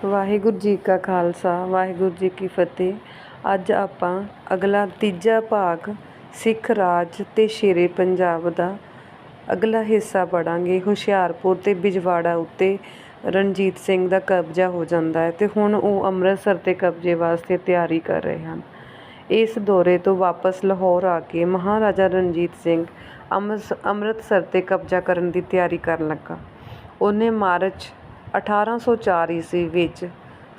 ਵਾਹਿਗੁਰੂ ਜੀ ਕਾ ਖਾਲਸਾ ਵਾਹਿਗੁਰੂ ਜੀ ਕੀ ਫਤਿਹ। ਅੱਜ ਆਪਾਂ ਅਗਲਾ ਤੀਜਾ ਭਾਗ ਸਿੱਖ ਰਾਜ ਅਤੇ ਸ਼ੇਰੇ ਪੰਜਾਬ ਦਾ ਅਗਲਾ ਹਿੱਸਾ ਪੜ੍ਹਾਂਗੇ। ਹੁਸ਼ਿਆਰਪੁਰ ਅਤੇ ਬਿਜਵਾੜਾ ਉੱਤੇ ਰਣਜੀਤ ਸਿੰਘ ਦਾ ਕਬਜ਼ਾ ਹੋ ਜਾਂਦਾ ਹੈ ਅਤੇ ਹੁਣ ਉਹ ਅੰਮ੍ਰਿਤਸਰ 'ਤੇ ਕਬਜ਼ੇ ਵਾਸਤੇ ਤਿਆਰੀ ਕਰ ਰਹੇ ਹਨ। ਇਸ ਦੌਰੇ ਤੋਂ ਵਾਪਸ ਲਾਹੌਰ ਆ ਕੇ ਮਹਾਰਾਜਾ ਰਣਜੀਤ ਸਿੰਘ ਅੰਮ੍ਰਿਤਸਰ 'ਤੇ ਕਬਜ਼ਾ ਕਰਨ ਦੀ ਤਿਆਰੀ ਕਰਨ ਲੱਗਾ। ਉਹਨੇ ਮਾਰਚ 1804 ਈਸਵੀ ਵਿੱਚ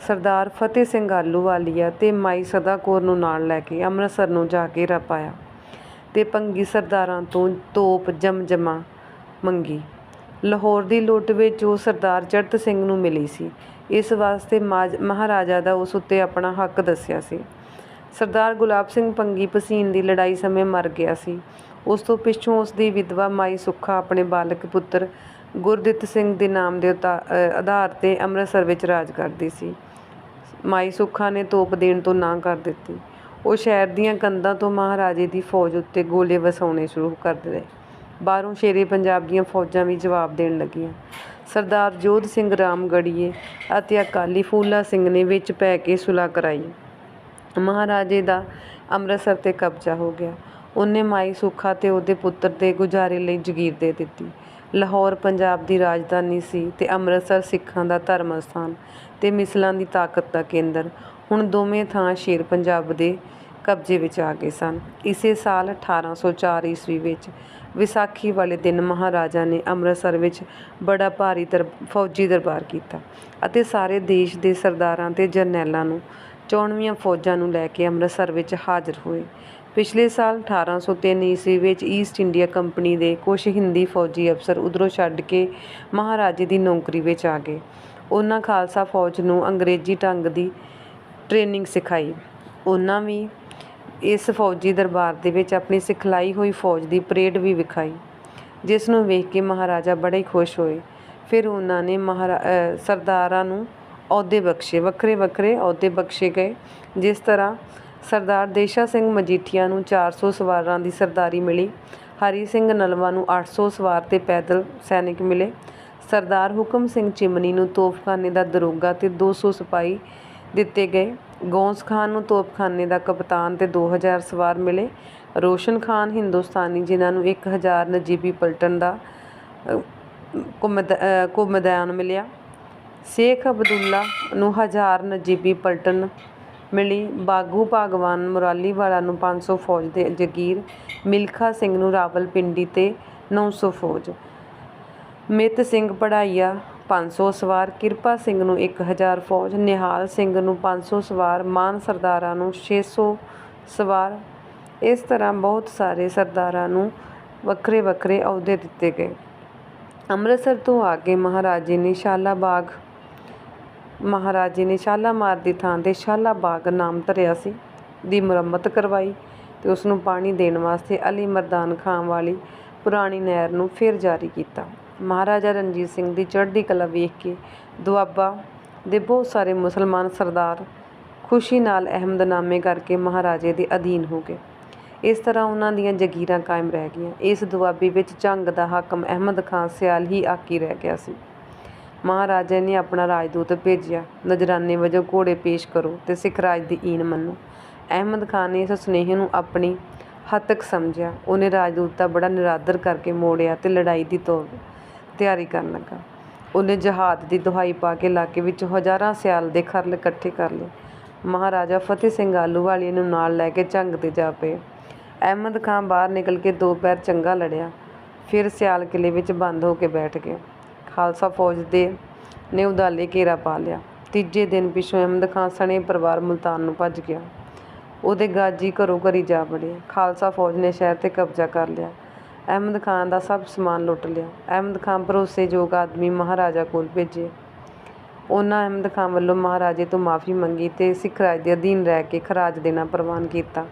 ਸਰਦਾਰ ਫਤਿਹ ਸਿੰਘ ਆਹਲੂਵਾਲੀਆ ਅਤੇ ਮਾਈ ਸਦਾ ਕੌਰ ਨੂੰ ਨਾਲ ਲੈ ਕੇ ਅੰਮ੍ਰਿਤਸਰ ਨੂੰ ਜਾ ਘੇਰਾ ਪਾਇਆ ਅਤੇ ਭੰਗੀ ਸਰਦਾਰਾਂ ਤੋਂ ਤੋਪ ਜਮਜਮਾ ਮੰਗੀ। ਲਾਹੌਰ ਦੀ ਲੁੱਟ ਵਿੱਚ ਉਹ ਸਰਦਾਰ ਚੜ੍ਹਤ ਸਿੰਘ ਨੂੰ ਮਿਲੀ ਸੀ, ਇਸ ਵਾਸਤੇ ਮਹਾਰਾਜਾ ਦਾ ਉਸ ਉੱਤੇ ਆਪਣਾ ਹੱਕ ਦੱਸਿਆ ਸੀ। ਸਰਦਾਰ ਗੁਲਾਬ ਸਿੰਘ ਭੰਗੀ ਭਸੀਨ ਦੀ ਲੜਾਈ ਸਮੇਂ ਮਰ ਗਿਆ ਸੀ। ਉਸ ਤੋਂ ਪਿੱਛੋਂ ਉਸ ਦੀ ਵਿਧਵਾ ਮਾਈ ਸੁੱਖਾ ਆਪਣੇ ਬਾਲਕ ਪੁੱਤਰ ਗੁਰਦਿੱਤ ਸਿੰਘ ਦੇ ਨਾਮ ਦੇ ਆਧਾਰ 'ਤੇ ਅੰਮ੍ਰਿਤਸਰ ਵਿੱਚ ਰਾਜ ਕਰਦੀ ਸੀ। ਮਾਈ ਸੁੱਖਾ ਨੇ ਤੋਪ ਦੇਣ ਤੋਂ ਨਾਂਹ ਕਰ ਦਿੱਤੀ। ਉਹ ਸ਼ਹਿਰ ਦੀਆਂ ਕੰਧਾਂ ਤੋਂ ਮਹਾਰਾਜੇ ਦੀ ਫੌਜ ਉੱਤੇ ਗੋਲੇ ਵਸਾਉਣੇ ਸ਼ੁਰੂ ਕਰ ਦਿੱਤੇ। ਬਾਹਰੋਂ ਸ਼ੇਰੇ ਪੰਜਾਬ ਦੀਆਂ ਫੌਜਾਂ ਵੀ ਜਵਾਬ ਦੇਣ ਲੱਗੀਆਂ। ਸਰਦਾਰ ਜੋਧ ਸਿੰਘ ਰਾਮਗੜ੍ਹੀਏ ਅਤੇ ਅਕਾਲੀ ਫੂਲਾ ਸਿੰਘ ਨੇ ਵਿੱਚ ਪੈ ਕੇ ਸੁਲ੍ਹਾ ਕਰਾਈ। ਮਹਾਰਾਜੇ ਦਾ ਅੰਮ੍ਰਿਤਸਰ 'ਤੇ ਕਬਜ਼ਾ ਹੋ ਗਿਆ। ਉਹਨੇ ਮਾਈ ਸੁੱਖਾ ਅਤੇ ਉਹਦੇ ਪੁੱਤਰ ਦੇ ਗੁਜ਼ਾਰੇ ਲਈ ਜਗੀਰ ਦੇ ਦਿੱਤੀ। ਲਾਹੌਰ ਪੰਜਾਬ ਦੀ ਰਾਜਧਾਨੀ ਸੀ ਅਤੇ ਅੰਮ੍ਰਿਤਸਰ ਸਿੱਖਾਂ ਦਾ ਧਰਮ ਅਸਥਾਨ ਅਤੇ ਮਿਸਲਾਂ ਦੀ ਤਾਕਤ ਦਾ ਕੇਂਦਰ। ਹੁਣ ਦੋਵੇਂ ਥਾਂ ਸ਼ੇਰ ਪੰਜਾਬ ਦੇ ਕਬਜ਼ੇ ਵਿੱਚ ਆ ਗਏ ਸਨ। ਇਸੇ ਸਾਲ 1804 ਈਸਵੀ ਵਿੱਚ ਵਿਸਾਖੀ ਵਾਲੇ ਦਿਨ ਮਹਾਰਾਜਾ ਨੇ ਅੰਮ੍ਰਿਤਸਰ ਵਿੱਚ ਬੜਾ ਭਾਰੀ ਫੌਜੀ ਦਰਬਾਰ ਕੀਤਾ ਅਤੇ ਸਾਰੇ ਦੇਸ਼ ਦੇ ਸਰਦਾਰਾਂ ਅਤੇ ਜਰਨੈਲਾਂ ਨੂੰ 94ਵੀਆਂ ਫੌਜਾਂ ਨੂੰ ਲੈ ਕੇ ਅੰਮ੍ਰਿਤਸਰ ਵਿੱਚ ਹਾਜ਼ਰ ਹੋਏ। ਪਿਛਲੇ ਸਾਲ 1803 ਈਸਵੀ ਵਿੱਚ ਈਸਟ ਇੰਡੀਆ ਕੰਪਨੀ ਦੇ ਕੁਝ ਹਿੰਦੀ ਫੌਜੀ ਅਫਸਰ ਉੱਧਰੋਂ ਛੱਡ ਕੇ ਮਹਾਰਾਜੇ ਦੀ ਨੌਕਰੀ ਵਿੱਚ ਆ ਗਏ। ਉਹਨਾਂ ਖਾਲਸਾ ਫੌਜ ਨੂੰ ਅੰਗਰੇਜ਼ੀ ਢੰਗ ਦੀ ਟ੍ਰੇਨਿੰਗ ਸਿਖਾਈ। ਉਹਨਾਂ ਵੀ ਇਸ ਫੌਜੀ ਦਰਬਾਰ ਦੇ ਵਿੱਚ ਆਪਣੀ ਸਿਖਲਾਈ ਹੋਈ ਫੌਜ ਦੀ ਪਰੇਡ ਵੀ ਵਿਖਾਈ, ਜਿਸ ਨੂੰ ਵੇਖ ਕੇ ਮਹਾਰਾਜਾ ਬੜੇ ਖੁਸ਼ ਹੋਏ। ਫਿਰ ਉਹਨਾਂ ਨੇ ਸਰਦਾਰਾਂ ਨੂੰ ਅਹੁਦੇ ਬਖਸ਼ੇ, ਵੱਖਰੇ ਵੱਖਰੇ ਅਹੁਦੇ ਬਖਸ਼ੇ ਗਏ। ਜਿਸ ਤਰ੍ਹਾਂ ਸਰਦਾਰ ਦੇਸ਼ਾ ਸਿੰਘ ਮਜੀਠੀਆ ਨੂੰ 400 ਸਵਾਰਾਂ ਦੀ ਸਰਦਾਰੀ ਮਿਲੀ। ਹਰੀ ਸਿੰਘ ਨਲਵਾ ਨੂੰ 800 ਸਵਾਰ ਅਤੇ ਪੈਦਲ ਸੈਨਿਕ ਮਿਲੇ। ਸਰਦਾਰ ਹੁਕਮ ਸਿੰਘ ਚਿਮਨੀ ਨੂੰ ਤੋਪਖਾਨੇ ਦਾ ਦਰੋਗਾ ਅਤੇ 200 ਸਿਪਾਹੀ ਦਿੱਤੇ ਗਏ। ਗੌਂਸ ਖਾਨ ਨੂੰ ਤੋਪਖਾਨੇ ਦਾ ਕਪਤਾਨ ਅਤੇ 2000 ਸਵਾਰ ਮਿਲੇ। ਰੋਸ਼ਨ ਖਾਨ ਹਿੰਦੁਸਤਾਨੀ, ਜਿਨ੍ਹਾਂ ਨੂੰ 1000 ਨਜੀਬੀ ਪਲਟਨ ਦਾ ਕੁਮਦਾਨ ਮਿਲਿਆ। ਸ਼ੇਖ ਅਬਦੁੱਲਾ ਨੂੰ 1000 ਨਜੀਬੀ ਪਲਟਨ ਮਿਲੀ। ਬਾਗੂ ਭਾਗਵਾਨ ਮੁਰਾਲੀਵਾਲਾ ਨੂੰ 500 ਫੌਜ ਦੇ ਜਗੀਰ। ਮਿਲਖਾ ਸਿੰਘ ਨੂੰ ਰਾਵਲਪਿੰਡੀ ਤੇ 900 ਫੌਜ। ਮਿੱਤ ਸਿੰਘ ਪੜਾਈਆ 500 ਸਵਾਰ। ਕਿਰਪਾ ਸਿੰਘ ਨੂੰ 1000 ਫੌਜ। ਨਿਹਾਲ ਸਿੰਘ ਨੂੰ 500 ਸਵਾਰ। ਮਾਨ ਸਰਦਾਰਾਂ ਨੂੰ 600 ਸਵਾਰ। ਇਸ ਤਰ੍ਹਾਂ ਬਹੁਤ ਸਾਰੇ ਸਰਦਾਰਾਂ ਨੂੰ ਵੱਖਰੇ ਵੱਖਰੇ ਅਹੁਦੇ ਦਿੱਤੇ ਗਏ। ਅੰਮ੍ਰਿਤਸਰ ਤੋਂ ਆ ਕੇ ਮਹਾਰਾਜੇ ਨੇ ਸ਼ਾਲਾਮਾਰ ਦੀ ਥਾਂ 'ਤੇ ਸ਼ਾਲਾ ਬਾਗ ਨਾਮ ਧਰਿਆ ਸੀ ਦੀ ਮੁਰੰਮਤ ਕਰਵਾਈ ਅਤੇ ਉਸ ਨੂੰ ਪਾਣੀ ਦੇਣ ਵਾਸਤੇ ਅਲੀ ਮਰਦਾਨ ਖਾਂ ਵਾਲੀ ਪੁਰਾਣੀ ਨਹਿਰ ਨੂੰ ਫਿਰ ਜਾਰੀ ਕੀਤਾ। ਮਹਾਰਾਜਾ ਰਣਜੀਤ ਸਿੰਘ ਦੀ ਚੜ੍ਹਦੀ ਕਲਾ ਵੇਖ ਕੇ ਦੁਆਬਾ ਦੇ ਬਹੁਤ ਸਾਰੇ ਮੁਸਲਮਾਨ ਸਰਦਾਰ ਖੁਸ਼ੀ ਨਾਲ ਅਹਿਮਦਨਾਮੇ ਕਰਕੇ ਮਹਾਰਾਜੇ ਦੇ ਅਧੀਨ ਹੋ ਗਏ। ਇਸ ਤਰ੍ਹਾਂ ਉਹਨਾਂ ਦੀਆਂ ਜਗੀਰਾਂ ਕਾਇਮ ਰਹਿ ਗਈਆਂ। ਇਸ ਦੁਆਬੀ ਵਿੱਚ ਝੰਗ ਦਾ ਹਾਕਮ ਅਹਿਮਦ ਖਾਂ ਸਿਆਲ ਹੀ ਆਕੀ ਰਹਿ ਗਿਆ ਸੀ। ਮਹਾਰਾਜਾ ਨੇ ਆਪਣਾ ਰਾਜਦੂਤ ਭੇਜਿਆ, ਨਜ਼ਰਾਨੇ ਵਜੋਂ ਘੋੜੇ ਪੇਸ਼ ਕਰੋ ਅਤੇ ਸਿੱਖ ਰਾਜ ਦੀ ਈਨ ਮੰਨੋ। ਅਹਿਮਦ ਖਾਨ ਨੇ ਇਸ ਸੁਨੇਹੇ ਨੂੰ ਆਪਣੀ ਹੱਤਕ ਸਮਝਿਆ। ਉਹਨੇ ਰਾਜਦੂਤ ਦਾ ਬੜਾ ਨਿਰਾਦਰ ਕਰਕੇ ਮੋੜਿਆ ਅਤੇ ਲੜਾਈ ਦੀ ਤਿਆਰੀ ਕਰਨ ਲੱਗਾ। ਉਹਨੇ ਜਹਾਦ ਦੀ ਦੁਹਾਈ ਪਾ ਕੇ ਇਲਾਕੇ ਵਿੱਚੋਂ ਹਜ਼ਾਰਾਂ ਸਿਆਲ ਦੇ ਖਰਲ ਇਕੱਠੇ ਕਰ ਲਏ। ਮਹਾਰਾਜਾ ਫਤਿਹ ਸਿੰਘ ਆਹਲੂਵਾਲੀਆ ਨੂੰ ਨਾਲ ਲੈ ਕੇ ਝੰਗ 'ਤੇ ਜਾ ਪਏ। ਅਹਿਮਦ ਖਾਂ ਬਾਹਰ ਨਿਕਲ ਕੇ 2 ਪੈਰ ਚੰਗਾ ਲੜਿਆ, ਫਿਰ ਸਿਆਲ ਕਿਲ੍ਹੇ ਵਿੱਚ ਬੰਦ ਹੋ ਕੇ ਬੈਠ ਗਿਆ। ਖਾਲਸਾ ਫੌਜ ਨੇ ਉਦਾਲੇ ਘੇਰਾ ਪਾ ਲਿਆ। ਤੀਜੇ ਦਿਨ ਪਿੱਛੋਂ ਅਹਿਮਦ ਖਾਂ ਸਣੇ ਪਰਿਵਾਰ ਮੁਲਤਾਨ ਨੂੰ ਭੱਜ ਗਿਆ। ਉਹਦੇ ਗਾਜੀ ਘਰੋਂ ਘਰੀ ਜਾ ਵੜੇ। ਖਾਲਸਾ ਫੌਜ ਨੇ ਸ਼ਹਿਰ 'ਤੇ ਕਬਜ਼ਾ ਕਰ ਲਿਆ। ਅਹਿਮਦ ਖਾਂ ਦਾ ਸਭ ਸਮਾਨ ਲੁੱਟ ਲਿਆ। ਅਹਿਮਦ ਖਾਂ ਭਰੋਸੇਯੋਗ ਆਦਮੀ ਮਹਾਰਾਜਾ ਕੋਲ ਭੇਜੇ। ਉਹਨਾਂ ਅਹਿਮਦ ਖਾਂ ਵੱਲੋਂ ਮਹਾਰਾਜੇ ਤੋਂ ਮਾਫ਼ੀ ਮੰਗੀ ਅਤੇ ਸਿੱਖ ਰਾਜ ਦੇ ਅਧੀਨ ਰਹਿ ਕੇ ਖਰਾਜ ਦੇਣਾ ਪ੍ਰਵਾਨ ਕੀਤਾ।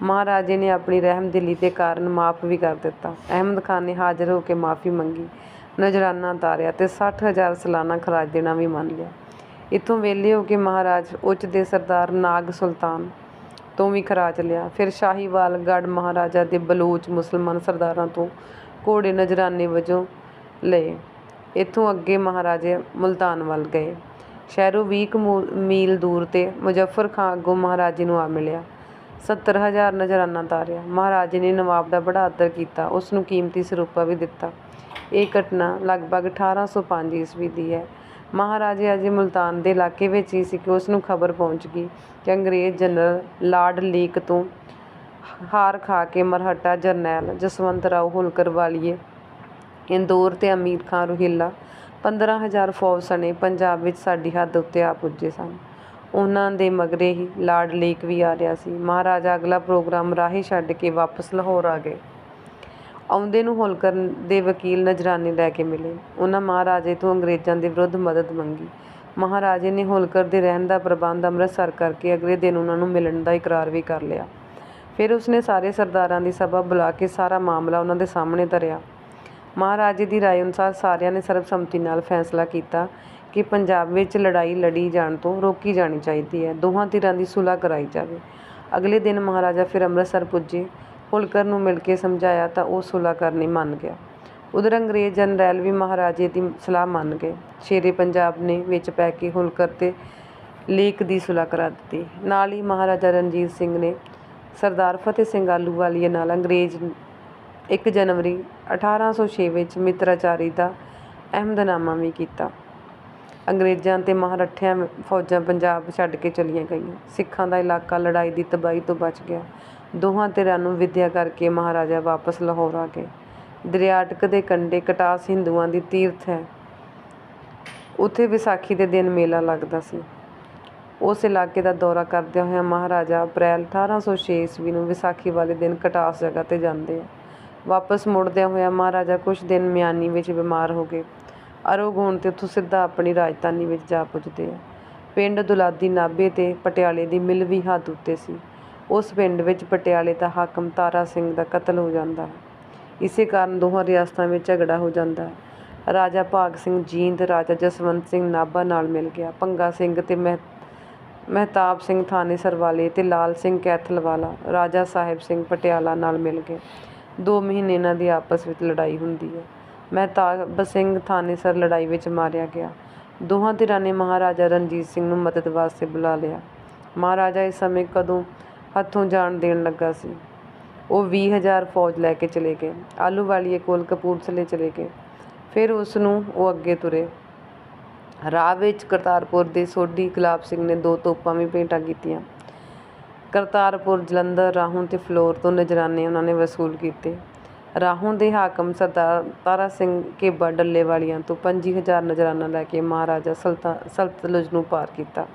ਮਹਾਰਾਜੇ ਨੇ ਆਪਣੀ ਰਹਿਮਦਿਲੀ ਦੇ ਕਾਰਨ ਮਾਫ਼ ਵੀ ਕਰ ਦਿੱਤਾ। ਅਹਿਮਦ ਖਾਂ ਨੇ ਹਾਜ਼ਰ ਹੋ ਕੇ ਮਾਫ਼ੀ ਮੰਗੀ, ਨਜ਼ਰਾਨਾ ਉਤਾਰਿਆ ਅਤੇ 60,000 ਸਾਲਾਨਾ ਖਰਾਜ ਦੇਣਾ ਵੀ ਮੰਨ ਲਿਆ। ਇੱਥੋਂ ਵਿਹਲੇ ਹੋ ਕੇ ਮਹਾਰਾਜ ਉੱਚ ਦੇ ਸਰਦਾਰ ਨਾਗ ਸੁਲਤਾਨ ਤੋਂ ਵੀ ਖਰਾਜ ਲਿਆ। ਫਿਰ ਸ਼ਾਹੀਵਾਲ ਗੜ੍ਹ ਮਹਾਰਾਜਾ ਦੇ ਬਲੋਚ ਮੁਸਲਮਾਨ ਸਰਦਾਰਾਂ ਤੋਂ ਘੋੜੇ ਨਜ਼ਰਾਨੇ ਵਜੋਂ ਲਏ। ਇੱਥੋਂ ਅੱਗੇ ਮਹਾਰਾਜੇ ਮੁਲਤਾਨ ਵੱਲ ਗਏ। ਸ਼ਹਿਰੋਂ 20 ਮੀਲ ਦੂਰ ਤੇ ਮੁਜ਼ੱਫਰ ਖਾਂ ਅੱਗੋਂ ਮਹਾਰਾਜੇ ਨੂੰ ਆ ਮਿਲਿਆ। 70,000 ਨਜ਼ਰਾਨਾ ਤਾਰਿਆ। ਮਹਾਰਾਜੇ ਨੇ ਨਵਾਬ ਦਾ ਬੜਾ ਆਦਰ ਕੀਤਾ, ਉਸ ਨੂੰ ਕੀਮਤੀ ਸਰੂਪਾ ਵੀ ਦਿੱਤਾ। ਇਹ ਘਟਨਾ ਲਗਭਗ 1805 ਈਸਵੀ ਦੀ ਹੈ। ਮਹਾਰਾਜੇ ਅਜੇ ਮੁਲਤਾਨ ਦੇ ਇਲਾਕੇ ਵਿੱਚ ਹੀ ਸੀ ਕਿ ਉਸ ਨੂੰ ਖਬਰ ਪਹੁੰਚ ਗਈ ਕਿ ਅੰਗਰੇਜ਼ ਜਨਰਲ ਲਾਰਡ ਲੀਕ ਤੋਂ ਹਾਰ ਖਾ ਕੇ ਮਰਹੱਟਾ ਜਰਨੈਲ ਜਸਵੰਤ ਰਾਓ ਹੋਲਕਰ ਵਾਲੀਏ, ਇੰਦੌਰ ਤੇ ਅਮੀਰ ਖਾਂ ਰੋਹਿਲਾ 15,000 ਫੌਜ ਸਣੇ ਪੰਜਾਬ ਵਿੱਚ ਸਾਡੀ ਹੱਦ ਉੱਤੇ ਆ ਪੁੱਜੇ ਸਨ। ਉਹਨਾਂ ਦੇ ਮਗਰੇ ਹੀ ਲਾਰਡ ਲੀਕ ਵੀ ਆ ਰਿਹਾ ਸੀ। ਮਹਾਰਾਜਾ ਅਗਲਾ ਪ੍ਰੋਗਰਾਮ ਰਾਹੀ ਛੱਡ ਕੇ ਵਾਪਸ ਲਾਹੌਰ ਆ ਗਏ। ਆਉਂਦੇ ਨੂੰ ਹੋਲਕਰ ਦੇ ਵਕੀਲ ਨਜ਼ਰਾਨੇ ਲੈ ਕੇ ਮਿਲੇ। ਉਹਨਾਂ ਮਹਾਰਾਜੇ ਤੋਂ ਅੰਗਰੇਜ਼ਾਂ ਦੇ ਵਿਰੁੱਧ ਮਦਦ ਮੰਗੀ। ਮਹਾਰਾਜੇ ਨੇ ਹੋਲਕਰ ਦੇ ਰਹਿਣ ਦਾ ਪ੍ਰਬੰਧ ਅੰਮ੍ਰਿਤਸਰ ਕਰਕੇ ਅਗਲੇ ਦਿਨ ਉਹਨਾਂ ਨੂੰ ਮਿਲਣ ਦਾ ਇਕਰਾਰ ਵੀ ਕਰ ਲਿਆ। ਫਿਰ ਉਸਨੇ ਸਾਰੇ ਸਰਦਾਰਾਂ ਦੀ ਸਭਾ ਬੁਲਾ ਕੇ ਸਾਰਾ ਮਾਮਲਾ ਉਹਨਾਂ ਦੇ ਸਾਹਮਣੇ ਧਰਿਆ। ਮਹਾਰਾਜੇ ਦੀ ਰਾਏ ਅਨੁਸਾਰ ਸਾਰਿਆਂ ਨੇ ਸਰਬਸੰਮਤੀ ਨਾਲ ਫੈਸਲਾ ਕੀਤਾ ਕਿ ਪੰਜਾਬ ਵਿੱਚ ਲੜਾਈ ਲੜੀ ਜਾਣ ਤੋਂ ਰੋਕੀ ਜਾਣੀ ਚਾਹੀਦੀ ਹੈ। ਦੋਹਾਂ ਧਿਰਾਂ ਦੀ ਸੁਲ੍ਹਾ ਕਰਾਈ ਜਾਵੇ। ਅਗਲੇ ਦਿਨ ਮਹਾਰਾਜਾ ਫਿਰ ਅੰਮ੍ਰਿਤਸਰ ਪੁੱਜੇ। ਹੋਲਕਰ ਨੂੰ ਮਿਲ ਕੇ ਸਮਝਾਇਆ ਤਾਂ ਉਹ ਸੁਲ੍ਹਾ ਕਰਨੀ ਮੰਨ ਗਿਆ। ਉਧਰ ਅੰਗਰੇਜ਼ ਜਰਨੈਲ ਵੀ ਮਹਾਰਾਜੇ ਦੀ ਸਲਾਹ ਮੰਨ ਗਏ। ਸ਼ੇਰੇ ਪੰਜਾਬ ਨੇ ਵਿੱਚ ਪੈ ਕੇ ਹੋਲਕਰ ਤੇ ਲੀਕ ਦੀ ਸੁਲ੍ਹਾ ਕਰਾ ਦਿੱਤੀ। ਨਾਲ ਹੀ ਮਹਾਰਾਜਾ ਰਣਜੀਤ ਸਿੰਘ ਨੇ ਸਰਦਾਰ ਫਤਿਹ ਸਿੰਘ ਆਹਲੂਵਾਲੀਆ ਨਾਲ ਅੰਗਰੇਜ਼ 1 ਜਨਵਰੀ 1806 ਵਿੱਚ ਮਿੱਤਰਾਚਾਰੀ ਦਾ ਅਹਿਮਦਨਾਮਾ ਵੀ ਕੀਤਾ। ਅੰਗਰੇਜ਼ਾਂ ਤੇ ਮਰਾਠਿਆਂ ਫੌਜਾਂ ਪੰਜਾਬ ਛੱਡ ਕੇ ਚਲੀਆਂ ਗਈਆਂ। ਸਿੱਖਾਂ ਦਾ ਇਲਾਕਾ ਲੜਾਈ ਦੀ ਤਬਾਹੀ ਤੋਂ ਬਚ ਗਿਆ। ਦੋਹਾਂ ਧਿਰਾਂ ਨੂੰ ਵਿਦਿਆ ਕਰਕੇ ਮਹਾਰਾਜਾ ਵਾਪਸ ਲਾਹੌਰ ਆ ਗਏ। ਦਰਿਆ ਅਟਕ ਦੇ ਕੰਢੇ ਕਟਾਸ ਹਿੰਦੂਆਂ ਦੀ ਤੀਰਥ ਹੈ। ਉੱਥੇ ਵਿਸਾਖੀ ਦੇ ਦਿਨ ਮੇਲਾ ਲੱਗਦਾ ਸੀ। ਉਸ ਇਲਾਕੇ ਦਾ ਦੌਰਾ ਕਰਦਿਆਂ ਹੋਇਆਂ ਮਹਾਰਾਜਾ ਅਪ੍ਰੈਲ 1806 ਈਸਵੀ ਨੂੰ ਵਿਸਾਖੀ ਵਾਲੇ ਦਿਨ ਕਟਾਸ ਜਗ੍ਹਾ 'ਤੇ ਜਾਂਦੇ ਆ। ਵਾਪਸ ਮੁੜਦਿਆਂ ਹੋਇਆਂ ਮਹਾਰਾਜਾ ਕੁਛ ਦਿਨ ਮਿਆਨੀ ਵਿੱਚ ਬਿਮਾਰ ਹੋ ਗਏ। ਅਰੋਗ ਹੋਣ 'ਤੇ ਉੱਥੋਂ ਸਿੱਧਾ ਆਪਣੀ ਰਾਜਧਾਨੀ ਵਿੱਚ ਜਾ ਪੁੱਜਦੇ ਆ। ਪਿੰਡ ਦੁਲਾਦੀ ਨਾਭੇ ਤੇ ਪਟਿਆਲੇ ਦੀ ਮਿਲਵੀਂ ਹੱਦ ਉੱਤੇ ਸੀ। ਉਸ ਪਿੰਡ ਵਿੱਚ ਪਟਿਆਲੇ ਦਾ ਹਾਕਮ ਤਾਰਾ ਸਿੰਘ ਦਾ ਕਤਲ ਹੋ ਜਾਂਦਾ ਹੈ। ਇਸੇ ਕਾਰਨ ਦੋਹਾਂ ਰਿਆਸਤਾਂ ਵਿੱਚ ਝਗੜਾ ਹੋ ਜਾਂਦਾ ਹੈ। ਰਾਜਾ ਭਾਗ ਸਿੰਘ ਜੀਂਦ ਰਾਜਾ ਜਸਵੰਤ ਸਿੰਘ ਨਾਭਾ ਨਾਲ ਮਿਲ ਗਿਆ। ਭੰਗਾ ਸਿੰਘ ਤੇ ਮਹਿਤਾਬ ਸਿੰਘ ਥਾਨੇਸਰ ਵਾਲੇ ਤੇ ਲਾਲ ਸਿੰਘ ਕੈਥਲ ਵਾਲਾ ਰਾਜਾ ਸਾਹਿਬ ਸਿੰਘ ਪਟਿਆਲਾ ਨਾਲ ਮਿਲ ਗਏ। 2 ਮਹੀਨੇ ਇਹਨਾਂ ਦੀ ਆਪਸ ਵਿੱਚ ਲੜਾਈ ਹੁੰਦੀ ਹੈ। ਮਹਿਤਾਬ ਸਿੰਘ ਥਾਨੇਸਰ ਲੜਾਈ ਵਿੱਚ ਮਾਰਿਆ ਗਿਆ। ਦੋਹਾਂ ਧਿਰਾਂ ਨੇ ਮਹਾਰਾਜਾ ਰਣਜੀਤ ਸਿੰਘ ਨੂੰ ਮਦਦ ਵਾਸਤੇ ਬੁਲਾ ਲਿਆ। ਮਹਾਰਾਜਾ ਇਸ ਸਮੇਂ ਕਦੋਂ ਹੱਥੋਂ ਜਾਣ ਦੇਣ ਲੱਗਾ ਸੀ। ਉਹ 20,000 ਫੌਜ ਲੈ ਕੇ ਚਲੇ ਗਏ। ਆਹਲੂਵਾਲੀਏ ਕੋਲ ਕਪੂਰਥਲੇ ਚਲੇ ਗਏ। ਫਿਰ ਉਸ ਨੂੰ ਉਹ ਅੱਗੇ ਤੁਰੇ। ਰਾਹ ਵਿੱਚ ਕਰਤਾਰਪੁਰ ਦੇ ਸੋਢੀ ਗੁਲਾਬ ਸਿੰਘ ਨੇ 2 ਤੋਪਾਂ ਵੀ ਭੇਟਾਂ ਕੀਤੀਆਂ। ਕਰਤਾਰਪੁਰ, ਜਲੰਧਰ, ਰਾਹੋਂ ਤੇ ਫਲੋਰ ਤੋਂ ਨਜ਼ਰਾਨੇ ਉਹਨਾਂ ਨੇ ਵਸੂਲ ਕੀਤੇ। ਰਾਹੋਂ ਦੇ ਹਾਕਮ ਸਰਦਾਰ ਤਾਰਾ ਸਿੰਘ ਘੇਬਾ ਡੱਲੇਵਾਲੀਆਂ ਤੋਂ 25,000 ਨਜ਼ਰਾਨਾ ਲੈ ਕੇ ਮਹਾਰਾਜਾ ਸਤਲੁਜ ਨੂੰ ਪਾਰ ਕੀਤਾ।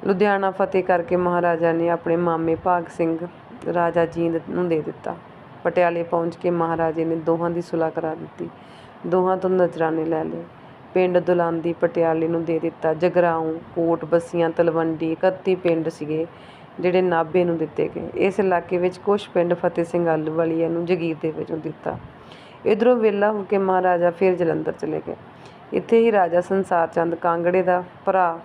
ਲੁਧਿਆਣਾ ਫਤਿਹ ਕਰਕੇ ਮਹਾਰਾਜਾ ਨੇ ਆਪਣੇ ਮਾਮੇ ਭਾਗ ਸਿੰਘ ਰਾਜਾ ਜੀਂਦ ਨੂੰ ਦੇ ਦਿੱਤਾ। ਪਟਿਆਲੇ ਪਹੁੰਚ ਕੇ ਮਹਾਰਾਜੇ ਨੇ ਦੋਹਾਂ ਦੀ ਸੁਲ੍ਹਾ ਕਰਾ ਦਿੱਤੀ। ਦੋਹਾਂ ਤੋਂ ਨਜ਼ਰਾਨੇ ਲੈ ਲਏ। ਪਿੰਡ ਦੁਲਾਂਦੀ ਪਟਿਆਲੇ ਨੂੰ ਦੇ ਦਿੱਤਾ। ਜਗਰਾਓਂ, ਕੋਟ ਬੱਸੀਆਂ, ਤਲਵੰਡੀ 31 ਪਿੰਡ ਸੀਗੇ ਜਿਹੜੇ ਨਾਭੇ ਨੂੰ ਦਿੱਤੇ ਗਏ। ਇਸ ਇਲਾਕੇ ਵਿੱਚ ਕੁਛ ਪਿੰਡ ਫਤਿਹ ਸਿੰਘ ਆਹਲੂਵਾਲੀਆ ਨੂੰ ਜਗੀਰ ਦੇ ਵਜੋਂ ਦਿੱਤਾ। ਇੱਧਰੋਂ ਵਿਹਲਾ ਹੋ ਕੇ ਮਹਾਰਾਜਾ ਫਿਰ ਜਲੰਧਰ ਚਲੇ ਗਏ। ਇੱਥੇ ਹੀ ਰਾਜਾ ਸੰਸਾਰ ਚੰਦ ਕਾਂਗੜੇ ਦਾ ਭਰਾ